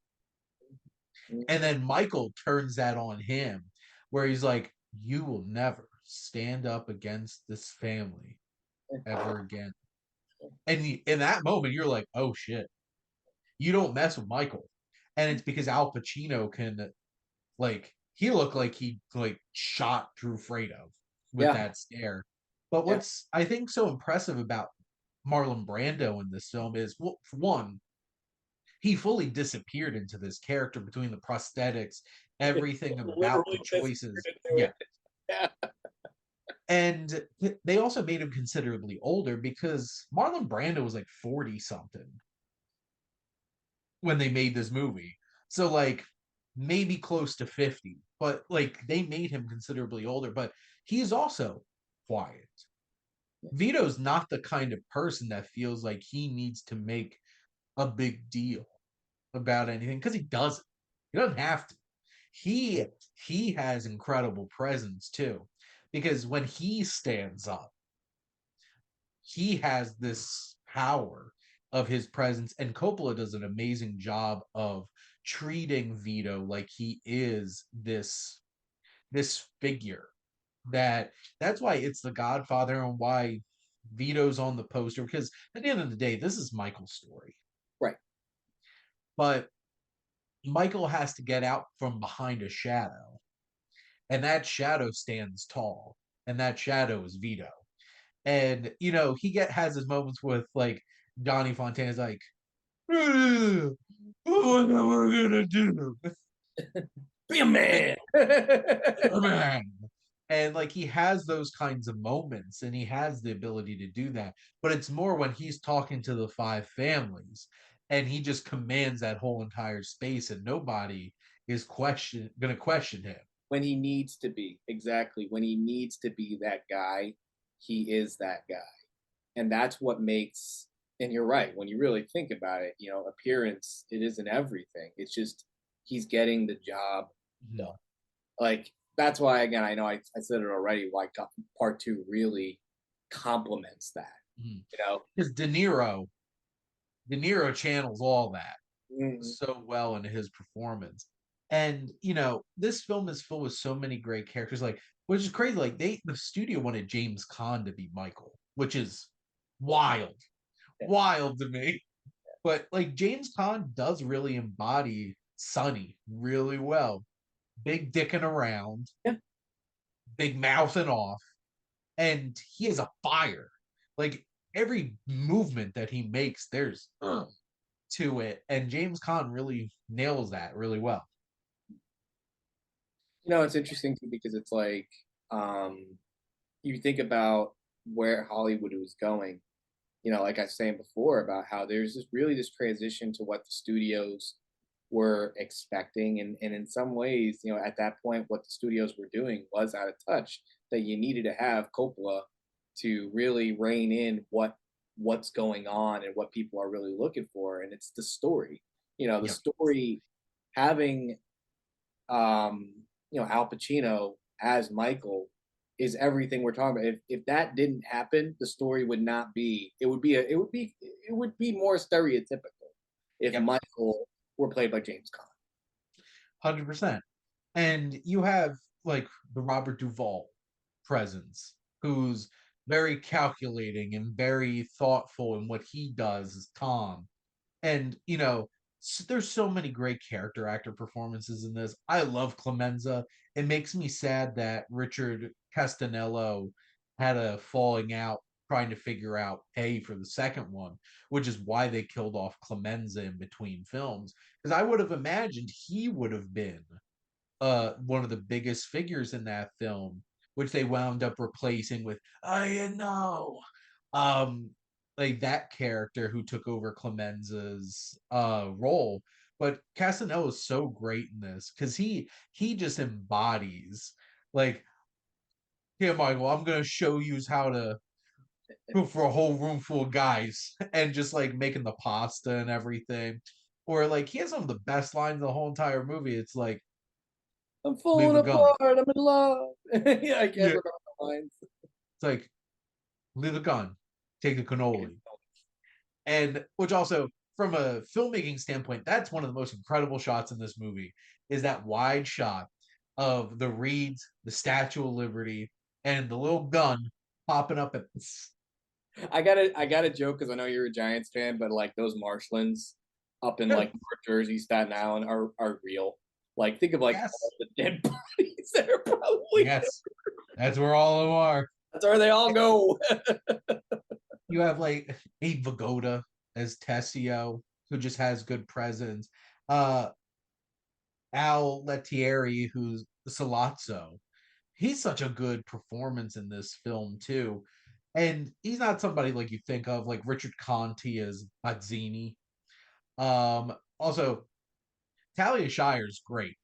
And then Michael turns that on him, where he's like, "You will never stand up against this family ever again." And in that moment, you're like, "Oh shit!" You don't mess with Michael, and it's because Al Pacino can like he looked like he like shot through Fredo with Yeah, that stare. But yeah. what's I think so impressive about Marlon Brando in this film is well, for one, he fully disappeared into this character between the prosthetics, everything about the Literally disappeared choices. into Yeah. it. Yeah. And they also made him considerably older because Marlon Brando was like 40 something when they made this movie. So like maybe close to 50, but like they made him considerably older, but he's also quiet. Vito's not the kind of person that feels like he needs to make a big deal about anything because he doesn't. He doesn't have to. He he has incredible presence too. Because when he stands up, he has this power of his presence, and Coppola does an amazing job of treating Vito like he is this figure that that's why it's the Godfather and why Vito's on the poster because at the end of the day this is Michael's story, Right. but Michael has to get out from behind a shadow, and that shadow stands tall, and that shadow is Vito. And he get has his moments with like Johnny Fontana's like, what am I gonna do? Be a man. Man. And like he has those kinds of moments and he has the ability to do that. But it's more when he's talking to the five families and he just commands that whole entire space and nobody is gonna question him. When he needs to be, exactly. When he needs to be that guy, he is that guy. And that's what makes, and you're right, when you really think about it, appearance, it isn't everything. It's just he's getting the job done. Mhm. Like, that's why, again, I know I said it already, like part two really complements that, Mhm. you know? Because De Niro channels all that Mhm. so well into his performance. And this film is full with so many great characters, like which is crazy. Like the studio wanted James Caan to be Michael, which is wild, Yeah. wild to me. But like James Caan does really embody Sonny really well. Big dicking around, Yeah. big mouthing off, and he is a fire. Like every movement that he makes, there's to it, and James Caan really nails that really well. It's interesting too because it's like, um, you think about where Hollywood was going, like I was saying before about how there's this transition to what the studios were expecting. And in some ways, at that point, what the studios were doing was out of touch, that you needed to have Coppola to really rein in what's going on and what people are really looking for. And it's the story, the Yep. story having, Al Pacino as Michael is everything we're talking about. If that didn't happen, the story would not be. It would be more stereotypical if Yep. Michael were played by James Caan. 100%. And you have like the Robert Duvall presence, who's very calculating and very thoughtful in what he does as Tom. And there's so many great character actor performances in this. I love Clemenza. It makes me sad that Richard Castanello had a falling out trying to figure out pay for the second one, which is why they killed off Clemenza in between films. Because I would have imagined he would have been one of the biggest figures in that film, which they wound up replacing with I know. Um like that character who took over Clemenza's role. But Casanel is so great in this because he just embodies like, here, Michael, I'm gonna show you how to cook for a whole room full of guys and just like making the pasta and everything. Or like he has some of the best lines in the whole entire movie. It's like, I'm leave falling the gun. apart. I'm in love. Yeah, I can't Yeah. remember the lines. It's like, leave the gun, take the cannoli. And which also, from a filmmaking standpoint, that's one of the most incredible shots in this movie is that wide shot of the reeds, the Statue of Liberty, and the little gun popping up at I got a joke because I know you're a Giants fan, but like those marshlands up in like North Jersey, Staten Island are real. Like think of like all yes, the dead bodies that are probably yes, that's where all of them are. that's where they all go. You have like Abe Vigoda as Tessio, who just has good presence. Uh Al Lettieri, who's Salazzo. He's such a good performance in this film too. And he's not somebody like you think of, like Richard Conti as Bazzini. Also, Talia Shire's great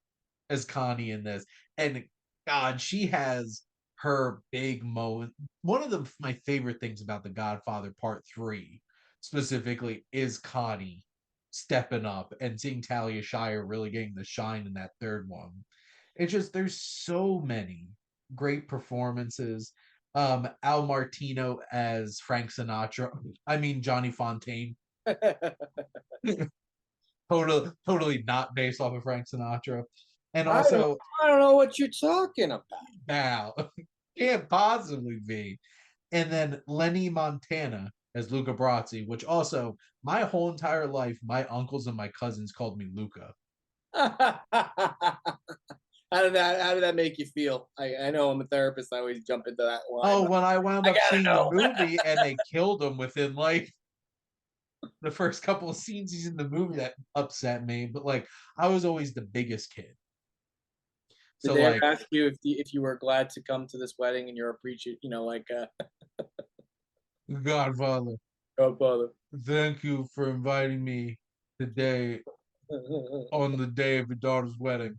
as Connie in this. And God, she has her big moment. One of my favorite things about The Godfather Part 3 specifically is Connie stepping up and seeing Talia Shire really getting the shine in that third one. It's just there's so many great performances. Al Martino as Frank Sinatra. I mean Johnny Fontaine. Totally not based off of Frank Sinatra. And I don't also I don't know what you're talking about. Val. Can't possibly be. And then Lenny Montana as Luca Brasi, which also my whole entire life, my uncles and my cousins called me Luca. How did that make you feel? I know I'm a therapist. I always jump into that line, Oh, but when I wound I up gotta seeing the know. movie and they killed him within like the first couple of scenes he's in the movie, that upset me. But like I was always the biggest kid. Did So they ever like, ask you if you were glad to come to this wedding and you're appreciate, like Godfather, Godfather? thank you for inviting me today on the day of your daughter's wedding.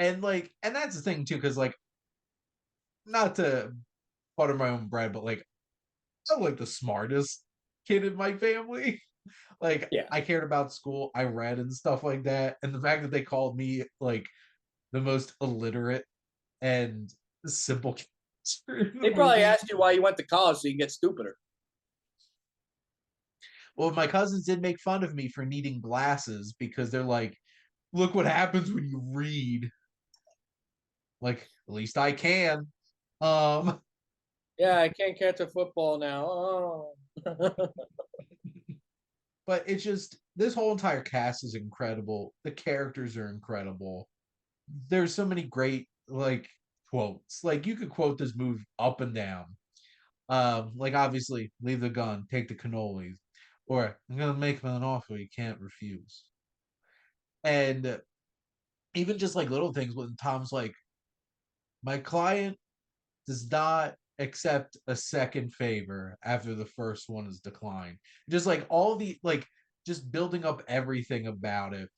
And like, and that's the thing too, because like, not to butter my own bread, but like, I'm like the smartest kid in my family. Like, Yeah, I cared about school, I read and stuff like that, and the fact that they called me like the most illiterate and simple character in the they probably movie. asked you why you went to college so you can get stupider. Well, my cousins did make fun of me for needing glasses because they're like, look what happens when you read. Like, at least I can. Um, Yeah, I can't catch a football now. Oh. but it's just this whole entire cast is incredible. The characters are incredible. There's so many great like quotes. Like you could quote this movie up and down. Like obviously, leave the gun, take the cannolis, or I'm gonna make him an offer he can't refuse. And even just like little things when Tom's like, my client does not accept a second favor after the first one is declined. Just like all the like just building up everything about it.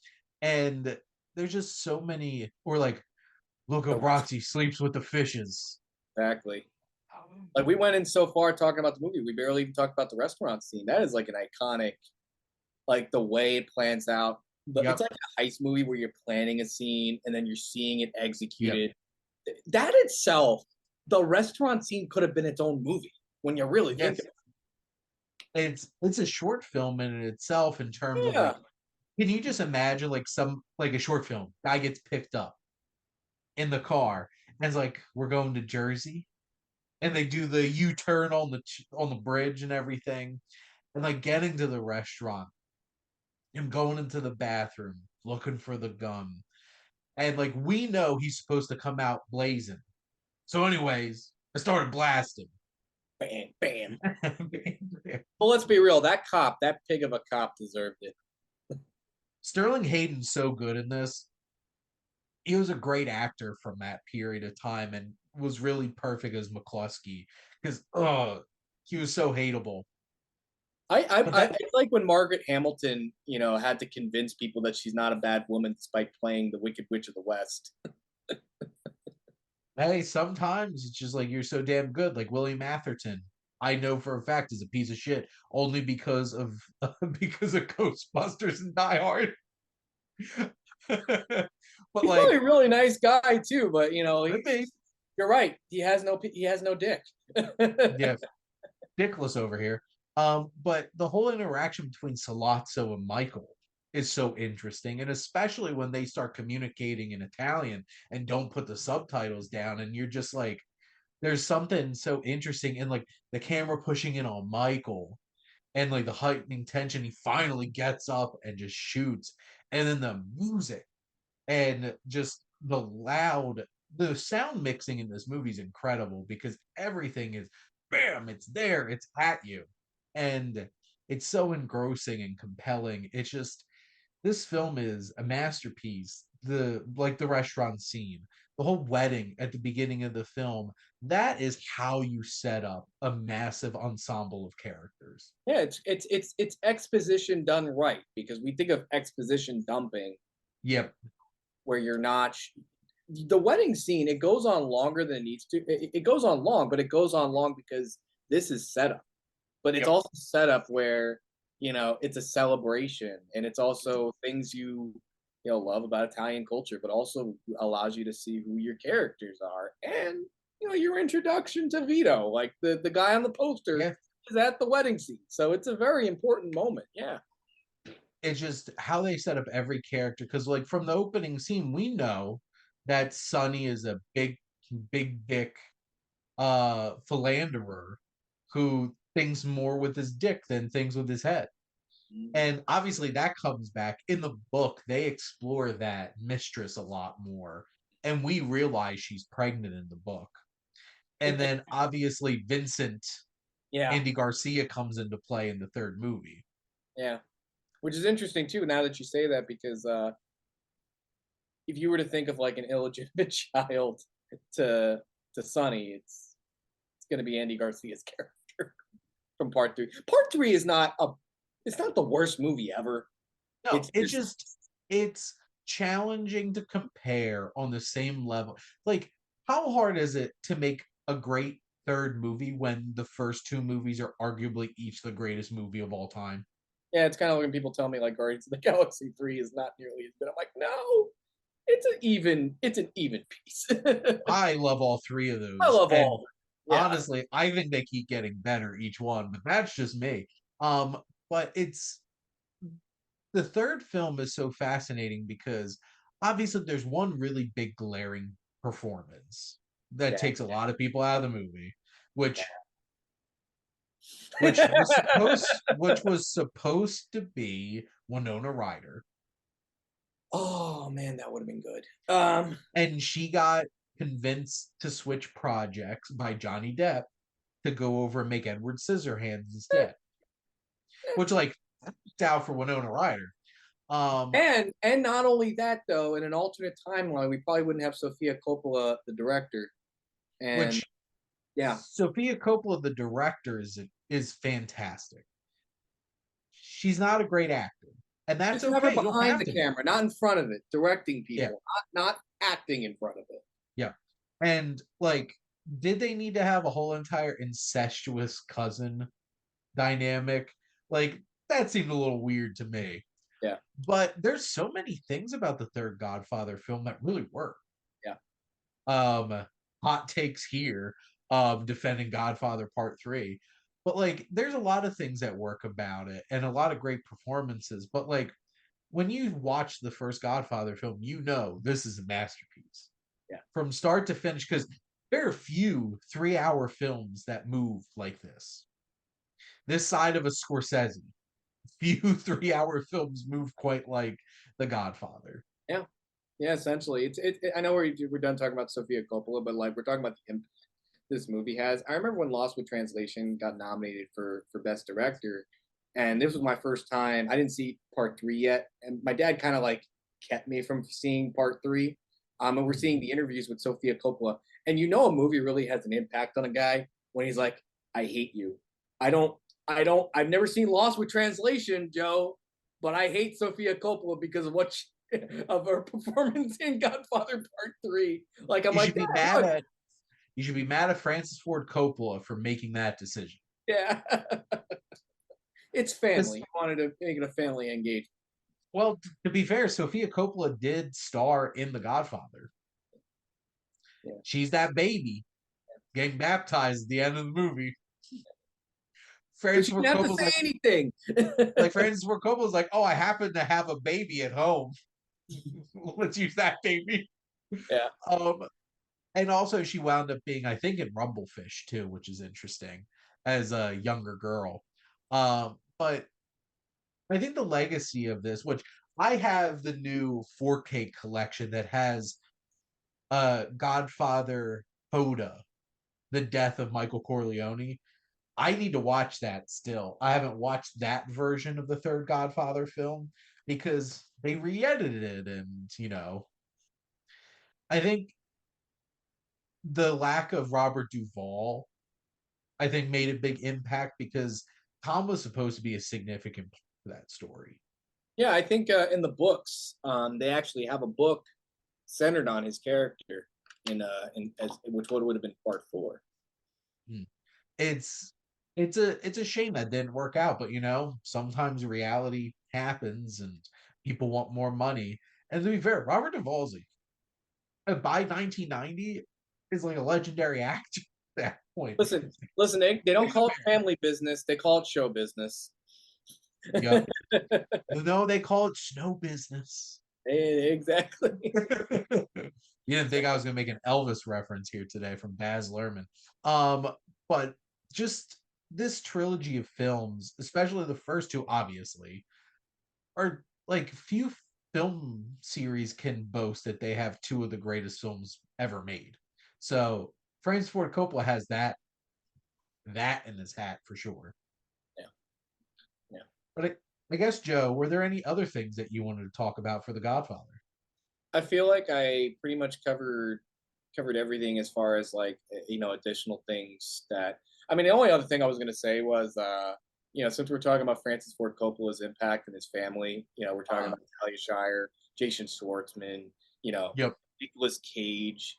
And there's just so many, or like Luca The rest, Brasi sleeps with the fishes. exactly. Like we went in so far talking about the movie, we barely even talked about the restaurant scene. That is like an iconic, like the way it plans out. It's Yep. like a heist movie where you're planning a scene and then you're seeing it Yep. executed. That itself, the restaurant scene could have been its own movie when you really think Yes. of It's a short film in itself in terms it. of Yeah, like, can you just imagine like some like a short film guy gets picked up in the car and it's like, we're going to Jersey, and they do the U-turn on the bridge and everything, and like getting to the restaurant him going into the bathroom, looking for the gun. And like we know he's supposed to come out blazing. So, anyways, I started blasting. Bam, bam. Well, let's be real. That cop, that pig of a cop, deserved it. Sterling Hayden's so good in this. He was a great actor from that period of time and was really perfect as McCluskey because he was so hateable. But I that like when Margaret Hamilton, had to convince people that she's not a bad woman despite playing the Wicked Witch of the West. hey, sometimes it's just like you're so damn good, like William Atherton. I know for a fact is a piece of shit only because of because of Ghostbusters and Die Hard. But He's probably like, a really nice guy too, but could be. you're right. He has no dick. Yeah, dickless over here. But the whole interaction between Salazzo and Michael is so interesting, and especially when they start communicating in Italian and don't put the subtitles down, and you're just like, there's something so interesting in like the camera pushing in on Michael and like the heightening tension. He finally gets up and just shoots, and then the music and just the sound mixing in this movie is incredible because everything is bam, it's there, it's at you, and it's so engrossing and compelling. It's just this film is a masterpiece. The restaurant scene, the whole wedding at the beginning of the film, that is how you set up a massive ensemble of characters. Yeah, it's exposition done right because we think of exposition dumping Yep. where you're not the wedding scene. It goes on longer than it needs to. It goes on long, but it goes on long because this is setup. But it's Yep. also set up where it's a celebration, and it's also things love about Italian culture, but also allows you to see who your characters are, and your introduction to Vito, like the guy on the poster Yeah. is at the wedding scene, so it's a very important moment. Yeah, It's just how they set up every character because like from the opening scene we know that Sonny is a big dick philanderer who thinks more with his dick than things with his head. And obviously that comes back in the book. They explore that mistress a lot more. And we realize she's pregnant in the book. And it, then obviously Vincent, yeah, Andy Garcia comes into play in the third movie. yeah. Which is interesting too. Now that you say that, because if you were to think of like an illegitimate child to Sonny, it's going to be Andy Garcia's character from Part 3. Part 3 is not a it's not the worst movie ever. No, It's it's just just it's challenging to compare on the same level. Like, how hard is it to make a great third movie when the first two movies are arguably each the greatest movie of all time? yeah, it's kind of like when people tell me like Guardians of the Galaxy 3 is not nearly as good. I'm like, no, it's an even piece. I love all three of I those. love And all. Yeah, honestly, I think they keep getting better each one, but that's just me. But it's the third film is so fascinating because obviously there's one really big glaring performance that yeah. takes a lot of people out of the movie, which which was supposed to be Winona Ryder, Oh man, that would have been good. and she got convinced to switch projects by Johnny Depp to go over and make Edward Scissorhands instead, which like out for Winona Ryder. Um, and not only that though, in an alternate timeline, we probably wouldn't have Sofia Coppola, the director. And which yeah, Sofia Coppola, the director, is fantastic. She's not a great actor, and that's just have her okay. You don't behind have the to be. camera, not in front of it, directing Yeah, people, not acting in front of it. yeah. And like, did they need to have a whole entire incestuous cousin dynamic? Like, that seemed a little weird to me. Yeah, But there's so many things about the third Godfather film that really work. yeah. Um, hot takes here, defending Godfather Part 3. But like, there's a lot of things that work about it and a lot of great performances. But like, when you watch the first Godfather film, you know this is a masterpiece Yeah. from start to finish because there are few 3-hour films that move like this. This side of a Scorsese. few 3-hour films move quite like The Godfather. Yeah, yeah. Essentially, I know we're done talking about Sofia Coppola, but like we're talking about the impact this movie has. I remember when Lost with Translation got nominated for Best Director, and this was my first time. I didn't see part three yet, and my dad kind of like kept me from seeing part three. And we're seeing the interviews with Sofia Coppola, and you know a movie really has an impact on a guy when he's like, "I hate you. I don't. I don't. I've never seen Lost with Translation, Joe, but I hate Sofia Coppola because of what." Of her performance in Godfather Part Three, like I'm You like, should be Dad, mad look, at you should be mad at Francis Ford Coppola for making that decision. yeah, it's family. Because, He wanted to make it a family engagement. well, to be fair, Sofia Coppola did star in The Godfather. Yeah. She's that baby getting baptized at the end of the movie. But Francis she Ford didn't have to Coppola's say like, anything. Francis Ford Coppola's like, oh, I happen to have a baby at home. Let's use that baby. Yeah. Um, and also she wound up being, I think, in Rumblefish too, which is interesting as a younger girl. But I think the legacy of this, which I have the new 4K collection that has Godfather Coda, the death of Michael Corleone. I need to watch that still. I haven't watched that version of the third Godfather film because they re-edited it, and I think the lack of Robert Duvall, I think, made a big impact because Tom was supposed to be a significant part of that story. Yeah, I think in the books, they actually have a book centered on his character in as which would have been part four. Hmm. It's it's a shame that didn't work out, but sometimes reality happens and people want more money. And to be fair, Robert Duvall's by 1990 is like a legendary actor at that point. Listen, they don't call it family business; they call it show business. Yep. No, they call it snow business. Exactly. You didn't think I was gonna make an Elvis reference here today from Baz Luhrmann. But just this trilogy of films, especially the first two, obviously, are like few film series can boast that they have two of the greatest films ever made. So Francis Ford Coppola has that in his hat for sure. Yeah, yeah. But I guess, Joe, were there any other things that you wanted to talk about for The Godfather? I feel like I pretty much covered everything as far as like additional things that I mean the only other thing I was going to say was since we're talking about Francis Ford Coppola's impact and his family, we're talking Uh, about Talia Shire, Jason Schwartzman, you know, yep. Nicolas Cage,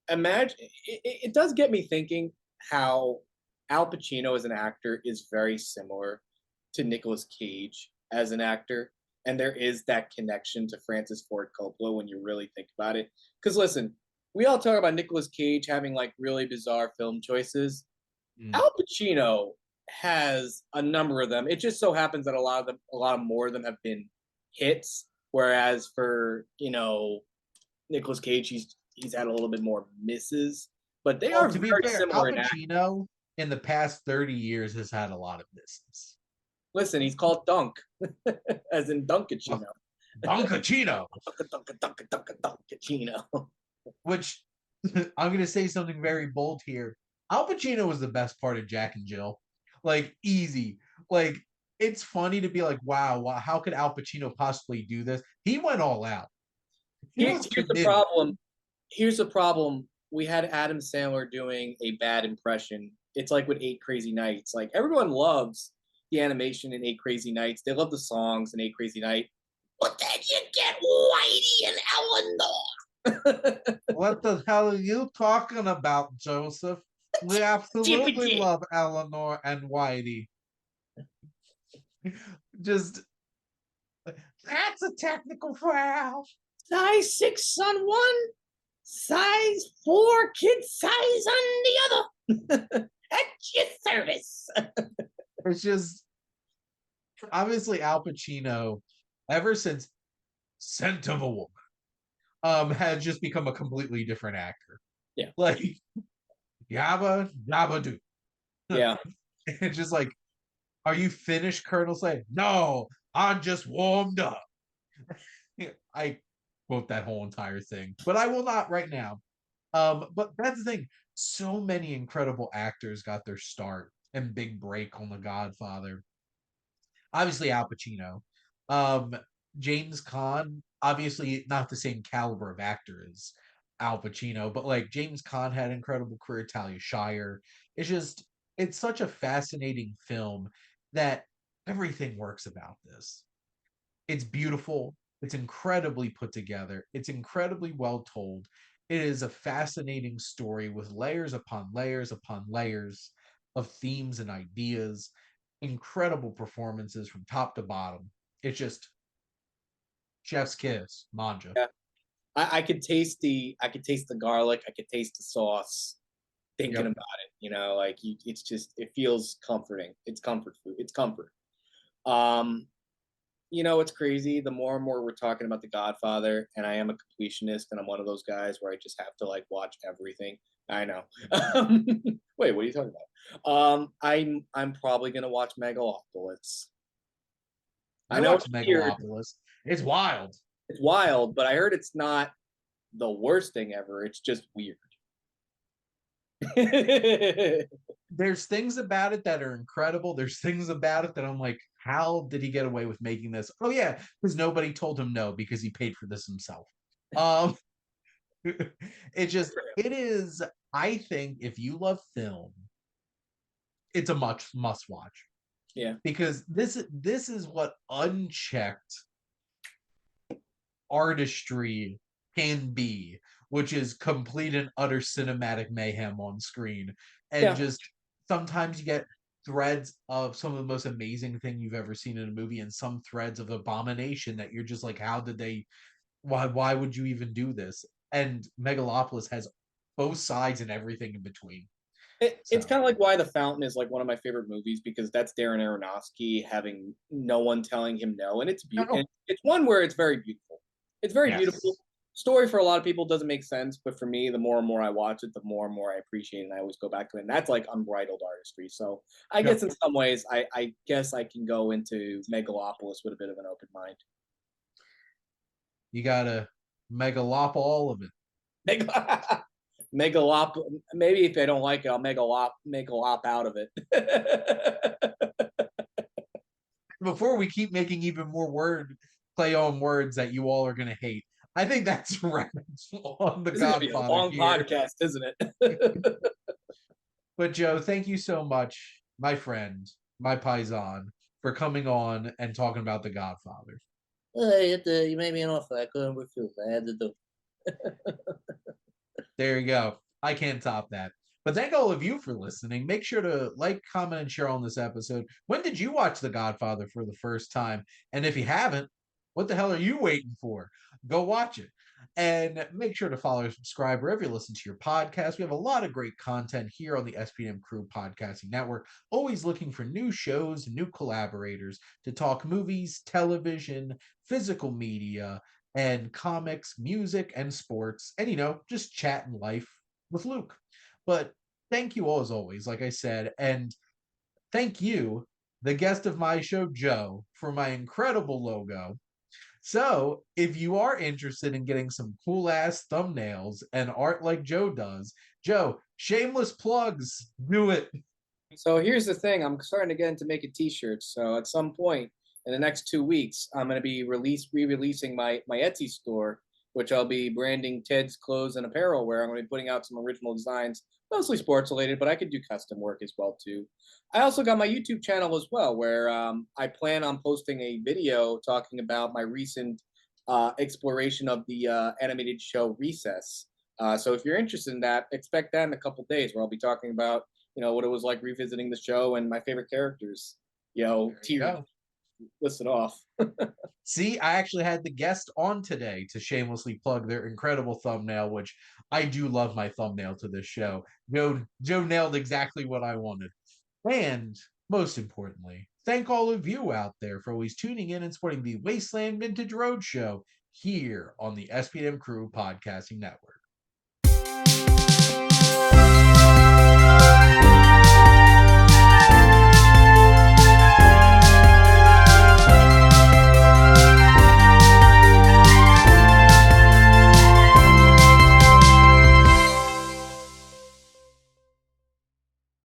imagine it does get me thinking how Al Pacino as an actor is very similar to Nicolas Cage as an actor, and there is that connection to Francis Ford Coppola when you really think about it. Because listen, we all talk about Nicolas Cage having like really bizarre film choices. Mm. Al Pacino has a number of them. It just so happens that a lot of more of them have been hits. Whereas for Nicolas Cage, he's had a little bit more misses, but they Well, are to be very fair, Al similar in act. Pacino in the past 30 years has had a lot of business. Listen, he's called Dunk, as in Well, Dunkachino. Don Pacino, Dunkachino. which I'm going to say something very bold here. Al Pacino was the best part of Jack and Jill. Like, easy. Like, it's funny to be like, wow, how could Al Pacino possibly do this? He went all out. He was Here's the committed. problem. Here's the problem. We had Adam Sandler doing a bad impression. It's like with Eight Crazy Nights. Like everyone loves the animation in Eight Crazy Nights. They love the songs in Eight Crazy Night. But then you get Whitey and Eleanor. What the hell are you talking about, Joseph? We absolutely Jippity. love Eleanor and Whitey. Just that's a technical foul. Size 6 on one, size 4 kid size on the other. At your service. It's just obviously Al Pacino, ever since Scent of a Woman, has just become a completely different actor. Yeah. Like Yabba Yabba Do. Yeah. It's just like Are you finished, Colonel Say? No, I'm just warmed up. I quote that whole entire thing, but I will not right now. But that's the thing. So many incredible actors got their start and big break on The Godfather. Obviously, Al Pacino. Um, James Caan, obviously not the same caliber of actor as Al Pacino, but like James Caan had an incredible career. Talia Shire. It's just it's such a fascinating film that everything works about this. It's beautiful. It's incredibly put together. It's incredibly well told. It is a fascinating story with layers upon layers upon layers of themes and ideas. Incredible performances from top to bottom. It's just chef's kiss, manja. Yeah. I could taste the garlic. I could taste the sauce thinking Yep. about it. Like it's just it feels comforting. It's comfort food. It's comfort. Um, it's crazy. The more and more we're talking about The Godfather, and I am a completionist, and I'm one of those guys where I just have to like watch everything. I know. Wait, what are you talking about? I'm probably gonna watch Megalopolis. I I know it's watched weird, Megalopolis. It's wild. it's wild, but I heard it's not the worst thing ever. It's just weird. There's things about it that are incredible. There's things about it that I'm like, how did he get away with making this? Oh yeah, because nobody told him no because he paid for this himself. Um, it is. I think if you love film, it's a much must watch Yeah. because this is what unchecked artistry can be, which is complete and utter cinematic mayhem on screen. And Yeah. just sometimes you get threads of some of the most amazing thing you've ever seen in a movie and some threads of abomination that you're just like, how did they why would you even do this? And Megalopolis has both sides and everything in between. It's So kind of like why The Fountain is like one of my favorite movies because that's Darren Aronofsky having no one telling him no, and it's beautiful. no, It's one where it's very beautiful. It's very beautiful. yes. Story for a lot of people doesn't make sense, but for me, the more and more I watch it, the more and more I appreciate it, and I always go back to it. And that's like unbridled artistry. So I guess Yep. in some ways, I guess I can go into Megalopolis with a bit of an open mind. You gotta megalop all of it. Meg- Megalop. Maybe if I don't like it, I'll megalop out of it. Before we keep making even more word play on words that you all are gonna hate. I think that's right on The This is gonna be a Godfather long here. podcast, isn't it? But Joe, thank you so much, my friend, my paisan, for coming on and talking about The Godfather. Hey, you made me an offer I couldn't refuse. I had to do. There you go. I can't top that. But thank all of you for listening. Make sure to like, comment, and share on this episode. When did you watch The Godfather for the first time? And if you haven't, what the hell are you waiting for? Go watch it. And make sure to follow and subscribe wherever you listen to your podcast. We have a lot of great content here on the SPM Crew Podcasting Network. Always looking for new shows, new collaborators to talk movies, television, physical media, and comics, music, and sports, and just chatting life with Luke. But thank you all as always, like I said, and thank you, the guest of my show, Joe, for my incredible logo. So, if you are interested in getting some cool ass thumbnails and art like Joe does, Joe, shameless plugs, do it. So here's the thing: I'm starting to get into making T-shirts. So at some point in the next 2 weeks, I'm going to be re-releasing my Etsy store, which I'll be branding Ted's Clothes and Apparel, where I'm going to be putting out some original designs, mostly sports related, but I could do custom work as well too. I also got my YouTube channel as well, where I plan on posting a video talking about my recent exploration of the animated show Recess. So if you're interested in that, expect that in a couple days, where I'll be talking about what it was like revisiting the show and my favorite characters. There you Tier go. listed off. See, I actually had the guest on today to shamelessly plug their incredible thumbnail, which I do love my thumbnail to this show. Joe nailed exactly what I wanted. And most importantly, thank all of you out there for always tuning in and supporting the Wasteland Vintage Roadshow here on the SPM Crew Podcasting Network.